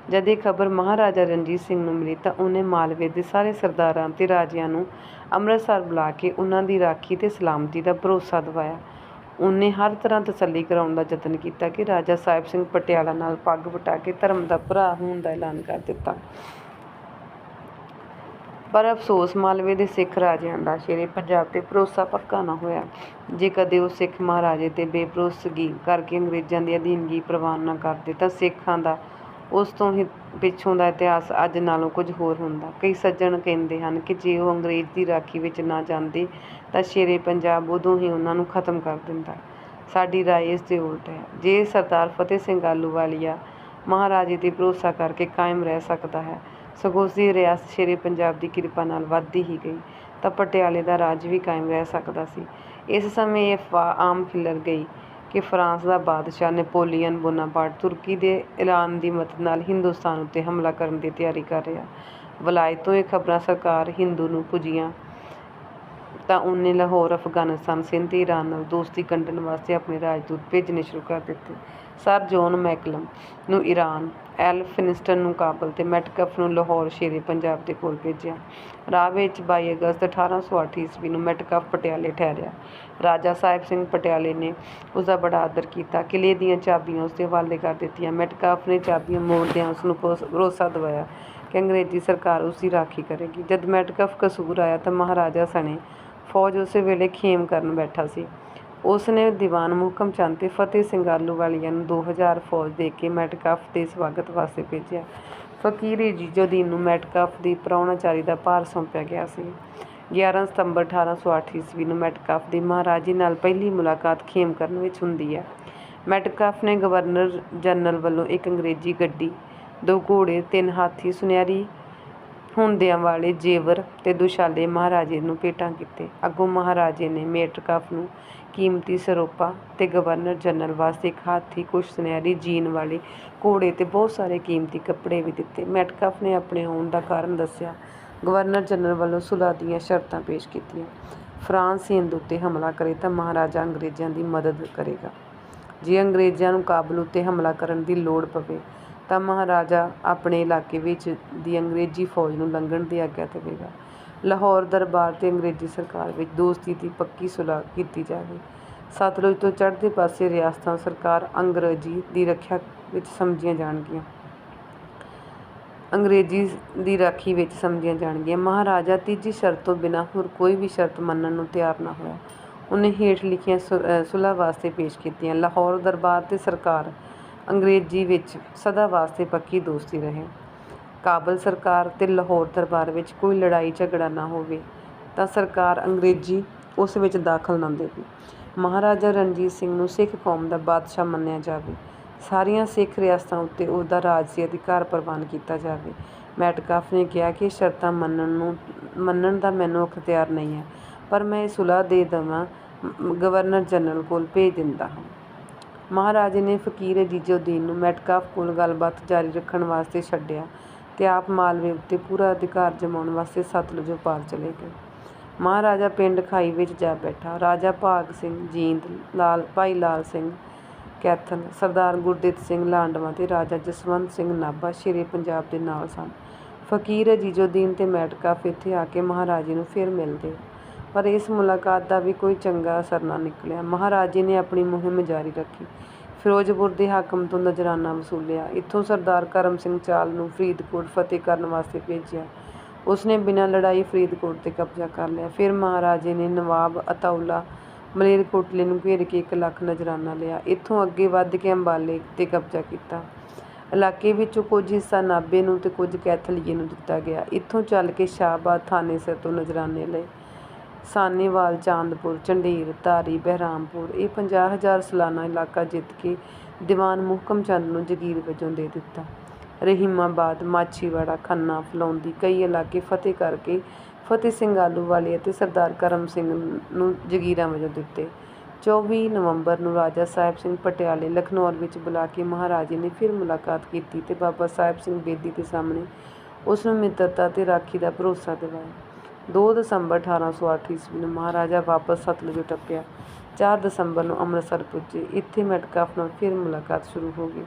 ਜਦ ਇਹ ਖਬਰ ਮਹਾਰਾਜਾ ਰਣਜੀਤ ਸਿੰਘ ਨੂੰ ਮਿਲੀ ਤਾਂ ਉਹਨੇ ਮਾਲਵੇ ਦੇ ਸਾਰੇ ਸਰਦਾਰਾਂ ਅਤੇ ਰਾਜਿਆਂ ਨੂੰ ਅੰਮ੍ਰਿਤਸਰ ਬੁਲਾ ਕੇ ਉਹਨਾਂ ਦੀ ਰਾਖੀ ਅਤੇ ਸਲਾਮਤੀ ਦਾ ਭਰੋਸਾ ਦਿਵਾਇਆ। ਉਹਨੇ ਹਰ ਤਰ੍ਹਾਂ ਤਸੱਲੀ ਕਰਾਉਣ ਦਾ ਯਤਨ ਕੀਤਾ ਕਿ ਰਾਜਾ ਸਾਹਿਬ ਸਿੰਘ ਪਟਿਆਲਾ ਨਾਲ ਪੱਗ ਵਟਾ ਕੇ ਧਰਮ ਦਾ ਭਰਾ ਹੋਣ ਦਾ ਐਲਾਨ ਕਰ ਦਿੱਤਾ। ਪਰ ਅਫਸੋਸ ਮਾਲਵੇ ਦੇ ਸਿੱਖ ਰਾਜਿਆਂ ਦਾ ਸ਼ੇਰੇ ਪੰਜਾਬ 'ਤੇ ਭਰੋਸਾ ਪੱਕਾ ਨਾ ਹੋਇਆ। ਜੇ ਕਦੇ ਉਹ ਸਿੱਖ ਮਹਾਰਾਜੇ 'ਤੇ ਬੇਭਰੋਸਗੀ ਕਰਕੇ ਅੰਗਰੇਜ਼ਾਂ ਦੀ ਅਧੀਨਗੀ ਪ੍ਰਵਾਨ ਨਾ ਕਰਦੇ ਤਾਂ ਸਿੱਖਾਂ ਦਾ ਉਸ ਤੋਂ ਹੀ ਪਿੱਛੋਂ ਦਾ ਇਤਿਹਾਸ ਅੱਜ ਨਾਲੋਂ ਕੁਝ ਹੋਰ ਹੁੰਦਾ। ਕਈ ਸੱਜਣ ਕਹਿੰਦੇ ਹਨ ਕਿ ਜੇ ਉਹ ਅੰਗਰੇਜ਼ ਦੀ ਰਾਖੀ ਵਿੱਚ ਨਾ ਜਾਂਦੇ ਤਾਂ ਸ਼ੇਰੇ ਪੰਜਾਬ ਉਦੋਂ ਹੀ ਉਹਨਾਂ ਨੂੰ ਖਤਮ ਕਰ ਦਿੰਦਾ। ਸਾਡੀ ਰਾਏ ਇਸ ਦੇ ਉਲਟ ਹੈ। ਜੇ ਸਰਦਾਰ ਫਤਿਹ ਸਿੰਘ ਆਹਲੂਵਾਲੀਆ ਮਹਾਰਾਜੇ 'ਤੇ ਭਰੋਸਾ ਕਰਕੇ ਕਾਇਮ ਰਹਿ ਸਕਦਾ ਹੈ, ਸਗੋਂ ਉਸਦੀ ਰਿਆਸਤ ਸ਼ੇਰੇ ਪੰਜਾਬ ਦੀ ਕਿਰਪਾ ਨਾਲ ਵੱਧਦੀ ਹੀ ਗਈ, ਤਾਂ ਪਟਿਆਲੇ ਦਾ ਰਾਜ ਵੀ ਕਾਇਮ ਰਹਿ ਸਕਦਾ ਸੀ। ਇਸ ਸਮੇਂ ਇਹ ਅਫਵਾਹ ਆਮ ਖਿੱਲਰ ਗਈ ਕਿ ਫਰਾਂਸ ਦਾ ਬਾਦਸ਼ਾਹ ਨੈਪੋਲੀਅਨ ਬੋਨਾਪਾਰਟ ਤੁਰਕੀ ਦੇ ਐਲਾਨ ਦੀ ਮਦਦ ਨਾਲ ਹਿੰਦੁਸਤਾਨ ਉੱਤੇ ਹਮਲਾ ਕਰਨ ਦੀ ਤਿਆਰੀ ਕਰ ਰਿਹਾ। ਵਲਾਇਤ ਤੋਂ ਇਹ ਖਬਰਾਂ ਸਰਕਾਰ ਹਿੰਦੂ ਨੂੰ ਪੁੱਜੀਆਂ ਤਾਂ ਉਹਨੇ ਲਾਹੌਰ, ਅਫਗਾਨਿਸਤਾਨ, ਸਿੰਧ ਤੇ ਈਰਾਨ ਨਾਲ ਦੋਸਤੀ ਗੰਢਣ ਵਾਸਤੇ ਆਪਣੇ ਰਾਜਦੂਤ ਭੇਜਣੇ ਸ਼ੁਰੂ ਕਰ ਦਿੱਤੇ। ਸਰ ਜੌਨ ਮੈਕਲਮ ਨੂੰ ਈਰਾਨ, ਐਲ ਫਿਨਸਟਨ ਨੂੰ ਕਾਬਲ ਤੇ ਮੈਟਕਫ ਨੂੰ ਲਾਹੌਰ ਸ਼ੇਰੇ ਪੰਜਾਬ ਦੇ ਕੋਲ ਭੇਜਿਆ। ਰਾਹ ਵਿੱਚ 22 ਅਗਸਤ 1808 ਈਸਵੀ ਨੂੰ ਮੈਟਕਫ ਪਟਿਆਲੇ ਠਹਿਰਿਆ। ਰਾਜਾ ਸਾਹਿਬ ਸਿੰਘ ਪਟਿਆਲੇ ਨੇ ਉਸਦਾ ਬੜਾ ਆਦਰ ਕੀਤਾ। ਕਿਲ੍ਹੇ ਦੀਆਂ ਚਾਬੀਆਂ ਉਸਦੇ ਹਵਾਲੇ ਕਰ ਦਿੱਤੀਆਂ। ਮੈਟਕਫ ਨੇ ਚਾਬੀਆਂ ਮੋੜਦਿਆਂ ਉਸਨੂੰ ਭਰੋਸਾ ਦਿਵਾਇਆ ਕਿ ਅੰਗਰੇਜ਼ੀ ਸਰਕਾਰ ਉਸਦੀ ਰਾਖੀ ਕਰੇਗੀ। ਜਦ ਮੈਟਕਫ ਕਸੂਰ ਆਇਆ ਤਾਂ ਮਹਾਰਾਜਾ ਸਣੇ ਫੌਜ ਉਸੇ ਵੇਲੇ ਖੇਮ ਕਰਨ ਬੈਠਾ ਸੀ। ਉਸ ਨੇ ਦੀਵਾਨ ਮੁਹਕਮ ਚੰਦ ਤੇ ਫਤਿਹ ਸਿੰਘ ਆਹਲੂਵਾਲੀਆ ਨੂੰ 2000 ਫੌਜ ਦੇ ਕੇ ਮੈਟਕਫ ਦੇ ਸਵਾਗਤ ਵਾਸਤੇ ਭੇਜਿਆ। ਫਕੀਰ ਇਜ਼ੁਦੀਨ ਨੂੰ ਮੈਟਕਫ ਦੀ ਪ੍ਰਾਹੁਣਾਚਾਰੀ ਦਾ ਭਾਰ ਸੌਂਪਿਆ ਗਿਆ ਸੀ। 11 ਸਤੰਬਰ 1808 ਈਸਵੀ ਨੂੰ ਮੈਟਕਫ ਦੀ ਮਹਾਰਾਜੇ ਨਾਲ ਪਹਿਲੀ ਮੁਲਾਕਾਤ ਖੇਮਕਰਨ ਵਿੱਚ ਹੁੰਦੀ ਹੈ। ਮੈਟਕਫ ਨੇ ਗਵਰਨਰ ਜਨਰਲ ਵੱਲੋਂ ਇੱਕ ਅੰਗਰੇਜ਼ੀ ਗੱਡੀ, 2 ਘੋੜੇ, 3 ਹਾਥੀ, ਸੁਨਹਿਰੀ ਹੁੰਦਿਆਂ ਵਾਲੇ ਜੇਵਰ ਤੇ ਦੁਸ਼ਾਲੇ ਮਹਾਰਾਜੇ ਨੂੰ ਭੇਟਾਂ ਕੀਤੇ। ਅੱਗੋਂ ਮਹਾਰਾਜੇ ਨੇ ਮੈਟਕਫ ਨੂੰ ਕੀਮਤੀ ਸਰੋਪਾ ਤੇ ਗਵਰਨਰ ਜਨਰਲ ਵਾਸਤੇ ਇੱਕ ਹਾਥੀ, ਕੁਝ ਸੁਨਹਿਰੀ ਜੀਨ ਵਾਲੇ ਘੋੜੇ ਤੇ ਬਹੁਤ ਸਾਰੇ ਕੀਮਤੀ ਕੱਪੜੇ ਵੀ ਦਿੱਤੇ। ਮੈਟਕਫ ਨੇ ਆਪਣੇ ਆਉਣ ਦਾ ਕਾਰਨ ਦੱਸਿਆ। ਗਵਰਨਰ ਜਨਰਲ ਵੱਲੋਂ ਸੁਲ੍ਹਾ ਦੀਆਂ ਸ਼ਰਤਾਂ ਪੇਸ਼ ਕੀਤੀਆਂ। ਫਰਾਂਸ ਹਿੰਦ ਉੱਤੇ ਹਮਲਾ ਕਰੇ ਤਾਂ ਮਹਾਰਾਜਾ ਅੰਗਰੇਜ਼ਾਂ ਦੀ ਮਦਦ ਕਰੇਗਾ। ਜੇ ਅੰਗਰੇਜ਼ਾਂ ਨੂੰ ਕਾਬਲ ਉੱਤੇ ਹਮਲਾ ਕਰਨ ਦੀ ਲੋੜ ਪਵੇ ਤਾਂ ਮਹਾਰਾਜਾ ਆਪਣੇ ਇਲਾਕੇ ਵਿੱਚ ਦੀ ਅੰਗਰੇਜ਼ੀ ਫੌਜ ਨੂੰ ਲੰਘਣ ਦੀ ਆਗਿਆ ਦੇਵੇਗਾ। ਲਾਹੌਰ ਦਰਬਾਰ ਤੇ ਅੰਗਰੇਜ਼ੀ ਸਰਕਾਰ ਵਿੱਚ ਦੋਸਤੀ ਦੀ ਪੱਕੀ ਸੁਲ੍ਹਾ ਕੀਤੀ ਜਾਵੇ। ਸਤਲੁਜ ਤੋਂ ਚੜ੍ਹਦੇ ਪਾਸੇ ਰਿਆਸਤਾਂ ਸਰਕਾਰ ਅੰਗਰੇਜ਼ੀ ਦੀ ਰੱਖਿਆ ਵਿੱਚ ਸਮਝੀਆਂ ਜਾਣਗੀਆਂ। ਅੰਗਰੇਜ਼ੀ ਦੀ ਰਾਖੀ ਵਿੱਚ ਸਮਝੀਆਂ ਜਾਣਗੀਆਂ। ਮਹਾਰਾਜਾ ਤੀਜੀ ਸ਼ਰਤ ਤੋਂ ਬਿਨਾਂ ਹੋਰ ਕੋਈ ਵੀ ਸ਼ਰਤ ਮੰਨਣ ਨੂੰ ਤਿਆਰ ਨਾ ਹੋਇਆ। ਉਹਨੇ ਹੇਠ ਲਿਖੀਆਂ ਸੁਲ੍ਹਾ ਵਾਸਤੇ ਪੇਸ਼ ਕੀਤੀਆਂ। ਲਾਹੌਰ ਦਰਬਾਰ ਤੇ ਸਰਕਾਰ ਅੰਗਰੇਜ਼ੀ ਵਿੱਚ ਸਦਾ ਵਾਸਤੇ ਪੱਕੀ ਦੋਸਤੀ ਰਹੇ। ਕਾਬਲ ਸਰਕਾਰ ਤੇ ਲਾਹੌਰ ਦਰਬਾਰ ਵਿੱਚ ਕੋਈ ਲੜਾਈ ਝਗੜਾ ਨਾ ਹੋਵੇ ਤਾਂ ਸਰਕਾਰ ਅੰਗਰੇਜ਼ੀ ਉਸ ਵਿੱਚ ਦਾਖਲ ਨਾ ਦੇਵੇ। ਮਹਾਰਾਜਾ ਰਣਜੀਤ ਸਿੰਘ ਨੂੰ ਸਿੱਖ ਕੌਮ ਦਾ ਬਾਦਸ਼ਾਹ ਮੰਨਿਆ ਜਾਵੇ। ਸਾਰੀਆਂ ਸਿੱਖ ਰਿਆਸਤਾਂ ਉੱਤੇ ਉਸਦਾ ਰਾਜਸੀ ਅਧਿਕਾਰ ਪ੍ਰਵਾਨ ਕੀਤਾ ਜਾਵੇ। ਮੈਟਕਫ ਨੇ ਕਿਹਾ ਕਿ ਸ਼ਰਤਾਂ ਮੰਨਣ ਦਾ ਮੈਨੂੰ ਅਖਤਿਆਰ ਨਹੀਂ ਹੈ, ਪਰ ਮੈਂ ਇਹ ਸੁਲ੍ਹਾ ਦੇ ਦੇਵਾਂ ਗਵਰਨਰ ਜਨਰਲ ਕੋਲ ਭੇਜ ਦਿੰਦਾ ਹਾਂ। ਮਹਾਰਾਜੇ ਨੇ ਫਕੀਰ ਇਜ਼ੁਦੀਨ ਨੂੰ ਮੈਟਕਫ ਕੋਲ ਗੱਲਬਾਤ ਜਾਰੀ ਰੱਖਣ ਵਾਸਤੇ ਛੱਡਿਆ ਤੇ ਆਪ ਮਾਲਵੇ ਉੱਤੇ ਪੂਰਾ ਅਧਿਕਾਰ ਜਮਾਉਣ ਵਾਸਤੇ ਸਤਲੁਜ ਪਾਰ ਚਲੇ ਗਏ। ਮਹਾਰਾਜਾ ਪਿੰਡ ਖਾਈ ਵਿੱਚ ਜਾ ਬੈਠਾ। ਰਾਜਾ ਭਾਗ ਸਿੰਘ ਜੀਂਦ, ਭਾਈ ਲਾਲ ਸਿੰਘ ਕੈਥਲ, ਸਰਦਾਰ ਗੁਰਦਿੱਤ ਸਿੰਘ ਲਾਂਡਵਾਂ ਤੇ ਰਾਜਾ ਜਸਵੰਤ ਸਿੰਘ ਨਾਭਾ ਸ਼ੇਰੇ ਪੰਜਾਬ ਦੇ ਨਾਲ ਸਨ। ਫਕੀਰ ਇਜ਼ੁਦੀਨ ਤੇ ਮੈਟਕਫ ਇੱਥੇ ਆ ਕੇ ਮਹਾਰਾਜੇ ਨੂੰ ਫਿਰ ਮਿਲਦੇ, ਪਰ ਇਸ ਮੁਲਾਕਾਤ ਦਾ ਵੀ ਕੋਈ ਚੰਗਾ ਅਸਰ ਨਾ ਨਿਕਲਿਆ। ਮਹਾਰਾਜੇ ਨੇ ਆਪਣੀ ਮੁਹਿੰਮ ਜਾਰੀ ਰੱਖੀ। ਫਿਰੋਜ਼ਪੁਰ ਦੇ ਹਾਕਮ ਤੋਂ ਨਜ਼ਰਾਨਾ ਵਸੂਲਿਆ। ਇੱਥੋਂ ਸਰਦਾਰ ਕਰਮ ਸਿੰਘ ਚਾਲ ਨੂੰ ਫਰੀਦਕੋਟ ਫਤਿਹ ਕਰਨ ਵਾਸਤੇ ਭੇਜਿਆ। ਉਸਨੇ ਬਿਨਾਂ ਲੜਾਈ ਫਰੀਦਕੋਟ 'ਤੇ ਕਬਜ਼ਾ ਕਰ ਲਿਆ। ਫਿਰ ਮਹਾਰਾਜੇ ਨੇ ਨਵਾਬ ਅਤਾਉਲਾ ਮਲੇਰਕੋਟਲੇ ਨੂੰ ਘੇਰ ਕੇ 1 ਲੱਖ ਨਜ਼ਰਾਨਾ ਲਿਆ। ਇੱਥੋਂ ਅੱਗੇ ਵੱਧ ਕੇ ਅੰਬਾਲੇ 'ਤੇ ਕਬਜ਼ਾ ਕੀਤਾ। ਇਲਾਕੇ ਵਿੱਚੋਂ ਕੁਝ ਹਿੱਸਾ ਨਾਭੇ ਨੂੰ ਤੇ ਕੁਝ ਕੈਥਲੀਏ ਨੂੰ ਦਿੱਤਾ ਗਿਆ। ਇੱਥੋਂ ਚੱਲ ਕੇ ਸ਼ਾਹਬਾਦ, ਥਾਨੇਸਰ ਤੋਂ ਨਜ਼ਰਾਨੇ ਲਏ। ਸਾਨੇਵਾਲ, ਚਾਂਦਪੁਰ, ਝੰਡੇਰ, ਧਾਰੀ, ਬਹਿਰਾਮਪੁਰ ਇਹ 50,000 ਸਾਲਾਨਾ ਇਲਾਕਾ ਜਿੱਤ ਕੇ ਦੀਵਾਨ ਮੁਹਕਮ ਚੰਦ ਨੂੰ ਜਗੀਰ ਵਜੋਂ ਦੇ ਦਿੱਤਾ। ਰਹੀਮਾਬਾਦ, ਮਾਛੀਵਾੜਾ, ਖੰਨਾ, ਫਲੌਂਦੀ ਕਈ ਇਲਾਕੇ ਫਤਿਹ ਕਰਕੇ ਫਤਿਹ ਸਿੰਘ ਆਹਲੂਵਾਲੀਆ ਅਤੇ ਸਰਦਾਰ ਕਰਮ ਸਿੰਘ ਨੂੰ ਜਗੀਰਾਂ ਵਜੋਂ ਦਿੱਤੇ। 24 ਨਵੰਬਰ ਨੂੰ ਰਾਜਾ ਸਾਹਿਬ ਸਿੰਘ ਪਟਿਆਲੇ ਲਖਨੌਰ ਵਿੱਚ ਬੁਲਾ ਕੇ ਮਹਾਰਾਜੇ ਨੇ ਫਿਰ ਮੁਲਾਕਾਤ ਕੀਤੀ ਤੇ ਬਾਬਾ ਸਾਹਿਬ ਸਿੰਘ ਬੇਦੀ ਦੇ ਸਾਹਮਣੇ ਉਸ ਨੂੰ ਮਿੱਤਰਤਾ ਤੇ ਰਾਖੀ ਦਾ ਭਰੋਸਾ ਦਿਵਾਇਆ। 2 ਦਸੰਬਰ 1808 ਈਸਵੀ ਨੂੰ ਮਹਾਰਾਜਾ ਵਾਪਸ ਸਤਲੁਜ ਟੱਪਿਆ। 4 ਦਸੰਬਰ ਨੂੰ ਅੰਮ੍ਰਿਤਸਰ ਪੁੱਜੇ। ਇੱਥੇ ਮੈਟਕਫ ਨਾਲ ਫਿਰ ਮੁਲਾਕਾਤ ਸ਼ੁਰੂ ਹੋ ਗਈ।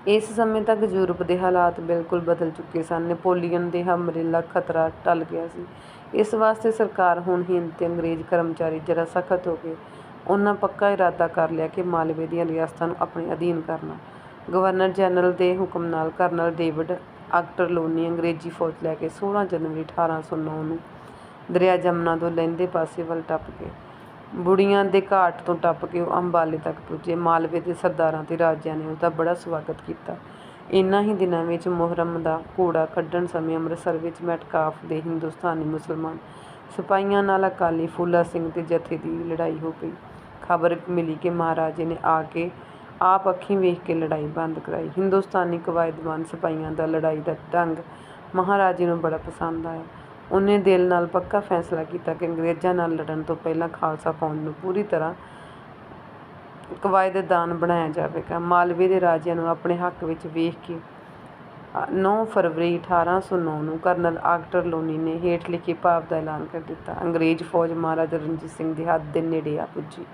ਇਸ ਸਮੇਂ ਤੱਕ ਯੂਰਪ ਦੇ ਹਾਲਾਤ ਬਿਲਕੁਲ ਬਦਲ ਚੁੱਕੇ ਸਨ। ਨੈਪੋਲੀਅਨ ਦੇ ਹਮਲੇ ਦਾ ਖਤਰਾ ਟਲ ਗਿਆ ਸੀ। ਇਸ ਵਾਸਤੇ ਸਰਕਾਰ ਹੁਣ ਹਿੰਦ ਤੇ ਅੰਗਰੇਜ਼ ਕਰਮਚਾਰੀ ਜ਼ਰਾ ਸਖਤ ਹੋ ਗਏ। ਉਹਨਾਂ ਪੱਕਾ ਇਰਾਦਾ ਕਰ ਲਿਆ ਕਿ ਮਾਲਵੇ ਦੀਆਂ ਰਿਆਸਤਾਂ ਨੂੰ ਆਪਣੇ ਅਧੀਨ ਕਰਨਾ। ਗਵਰਨਰ ਜਨਰਲ ਦੇ ਹੁਕਮ ਨਾਲ ਕਰਨਲ ਡੇਵਿਡ ਆਕਟਰ ਲੋਨੀ ਅੰਗਰੇਜ਼ੀ ਫੌਜ ਲੈ ਕੇ 16 ਜਨਵਰੀ 1809 ਨੂੰ ਦਰਿਆ ਜਮਨਾ ਤੋਂ ਲਹਿੰਦੇ ਪਾਸੇ ਵੱਲ ਟੱਪ ਕੇ ਬੁੜੀਆਂ ਦੇ ਘਾਟ ਤੋਂ ਟੱਪ ਕੇ ਉਹ ਅੰਬਾਲੇ ਤੱਕ ਪੁੱਜੇ। ਮਾਲਵੇ ਦੇ ਸਰਦਾਰਾਂ ਤੇ ਰਾਜਿਆਂ ਨੇ ਉਸਦਾ ਬੜਾ ਸਵਾਗਤ ਕੀਤਾ। ਇਨ੍ਹਾਂ ਹੀ ਦਿਨਾਂ ਵਿੱਚ ਮੁਹਰਮ ਦਾ ਘੋੜਾ ਕੱਢਣ ਸਮੇਂ ਅੰਮ੍ਰਿਤਸਰ ਵਿੱਚ ਮੈਟਕਾਫ ਦੇ ਹਿੰਦੁਸਤਾਨੀ ਮੁਸਲਮਾਨ ਸਿਪਾਹੀਆਂ ਨਾਲ ਅਕਾਲੀ ਫੂਲਾ ਸਿੰਘ ਦੇ ਜਥੇ ਦੀ ਲੜਾਈ ਹੋ ਗਈ। ਖਬਰ ਮਿਲੀ ਕਿ ਮਹਾਰਾਜੇ ਨੇ ਆ ਕੇ ਆਪ ਅੱਖੀਂ ਵੇਖ ਕੇ ਲੜਾਈ ਬੰਦ ਕਰਾਈ। ਹਿੰਦੁਸਤਾਨੀ ਕਵਾਇਦਬੰਦ ਸਿਪਾਹੀਆਂ ਦਾ ਲੜਾਈ ਦਾ ਢੰਗ ਮਹਾਰਾਜੇ ਨੂੰ ਬੜਾ ਪਸੰਦ ਆਇਆ। ਉਹਨੇ ਦਿਲ ਨਾਲ ਪੱਕਾ ਫੈਸਲਾ ਕੀਤਾ ਕਿ ਅੰਗਰੇਜ਼ਾਂ ਨਾਲ ਲੜਨ ਤੋਂ ਪਹਿਲਾਂ ਖਾਲਸਾ ਫੌਜ ਨੂੰ ਪੂਰੀ ਤਰ੍ਹਾਂ ਕਵਾਇਦਦਾਨ ਬਣਾਇਆ ਜਾਵੇਗਾ। ਮਾਲਵੇ ਦੇ ਰਾਜਿਆਂ ਨੂੰ ਆਪਣੇ ਹੱਕ ਵਿੱਚ ਵੇਖ ਕੇ 9 ਫਰਵਰੀ 1809 ਨੂੰ ਕਰਨਲ ਆਕਟਰ ਲੋਨੀ ਨੇ ਹੇਠ ਲਿਖੇ ਭਾਵ ਦਾ ਐਲਾਨ ਕਰ ਦਿੱਤਾ। ਅੰਗਰੇਜ਼ ਫੌਜ ਮਹਾਰਾਜਾ ਰਣਜੀਤ ਸਿੰਘ ਦੀ ਹੱਦ ਦੇ ਨੇੜੇ ਆ ਪੁੱਜੀ।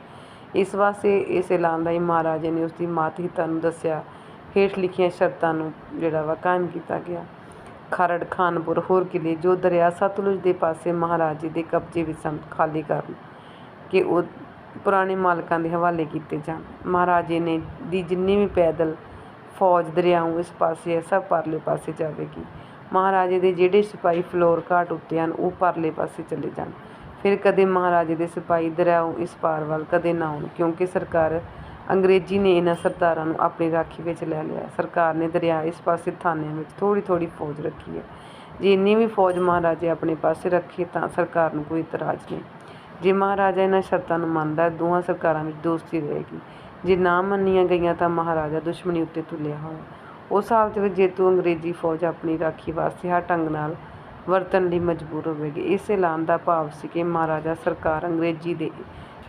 ਇਸ ਵਾਸਤੇ ਇਸ ਐਲਾਨ ਰਾਹੀਂ ਮਹਾਰਾਜੇ ਨੇ ਉਸਦੀ ਮਾਤਹਿਤਾ ਨੂੰ ਦੱਸਿਆ ਹੇਠ ਲਿਖੀਆਂ ਸ਼ਰਤਾਂ ਨੂੰ ਕਾਇਮ ਕੀਤਾ ਗਿਆ। ਖਰੜ ਖਾਨਪੁਰ ਹੋਰ ਕਿਲੇ ਜੋ ਦਰਿਆ ਸਤਲੁਜ ਦੇ ਪਾਸੇ ਮਹਾਰਾਜੇ ਦੇ ਕਬਜ਼ੇ ਵਿੱਚ ਸਨ ਖਾਲੀ ਕਰਨ ਕਿ ਉਹ ਪੁਰਾਣੇ ਮਾਲਕਾਂ ਦੇ ਹਵਾਲੇ ਕੀਤੇ ਜਾਣ। ਮਹਾਰਾਜੇ ਨੇ ਦੀ ਜਿੰਨੀ ਵੀ ਪੈਦਲ ਫੌਜ ਦਰਿਆਓਂ ਇਸ ਪਾਸੇ ਹੈ ਸਭ ਪਰਲੇ ਪਾਸੇ ਜਾਵੇਗੀ। ਮਹਾਰਾਜੇ ਦੇ ਜਿਹੜੇ ਸਿਪਾਹੀ ਫਲੋਰ ਘਾਟ ਉੱਤੇ ਹਨ ਉਹ ਪਰਲੇ ਪਾਸੇ ਚਲੇ ਜਾਣ। ਫਿਰ ਕਦੇ ਮਹਾਰਾਜੇ ਦੇ ਸਿਪਾਹੀ ਦਰਿਆਓਂ ਇਸ ਪਾਰ ਵੱਲ ਕਦੇ ਨਾ ਆਉਣ, ਕਿਉਂਕਿ ਸਰਕਾਰ ਅੰਗਰੇਜ਼ੀ ਨੇ ਇਹਨਾਂ ਸਰਦਾਰਾਂ ਨੂੰ ਆਪਣੀ ਰਾਖੀ ਵਿੱਚ ਲੈ ਲਿਆ। ਸਰਕਾਰ ਨੇ ਦਰਿਆ ਇਸ ਪਾਸੇ ਥਾਨਿਆਂ ਵਿੱਚ ਥੋੜ੍ਹੀ ਥੋੜ੍ਹੀ ਫੌਜ ਰੱਖੀ ਹੈ। ਜੇ ਇੰਨੀ ਵੀ ਫੌਜ ਮਹਾਰਾਜੇ ਆਪਣੇ ਪਾਸੇ ਰੱਖੇ ਤਾਂ ਸਰਕਾਰ ਨੂੰ ਕੋਈ ਇਤਰਾਜ਼ ਨਹੀਂ। ਜੇ ਮਹਾਰਾਜਾ ਇਹਨਾਂ ਸ਼ਰਤਾਂ ਨੂੰ ਮੰਨਦਾ ਦੋਹਾਂ ਸਰਕਾਰਾਂ ਵਿੱਚ ਦੋਸਤੀ ਰਹੇਗੀ। ਜੇ ਨਾ ਮੰਨੀਆਂ ਗਈਆਂ ਤਾਂ ਮਹਾਰਾਜਾ ਦੁਸ਼ਮਣੀ ਉੱਤੇ ਤੁਲਿਆ ਹੋਇਆ। ਉਸ ਹਾਲਤ ਵਿੱਚ ਜੇਤੂ ਅੰਗਰੇਜ਼ੀ ਫੌਜ ਆਪਣੀ ਰਾਖੀ ਵਾਸਤੇ ਹਰ ਢੰਗ ਨਾਲ ਵਰਤਣ ਲਈ ਮਜਬੂਰ ਹੋਵੇਗੀ। ਇਸ ਐਲਾਨ ਦਾ ਭਾਵ ਸੀ ਕਿ ਮਹਾਰਾਜਾ ਸਰਕਾਰ ਅੰਗਰੇਜ਼ੀ ਦੇ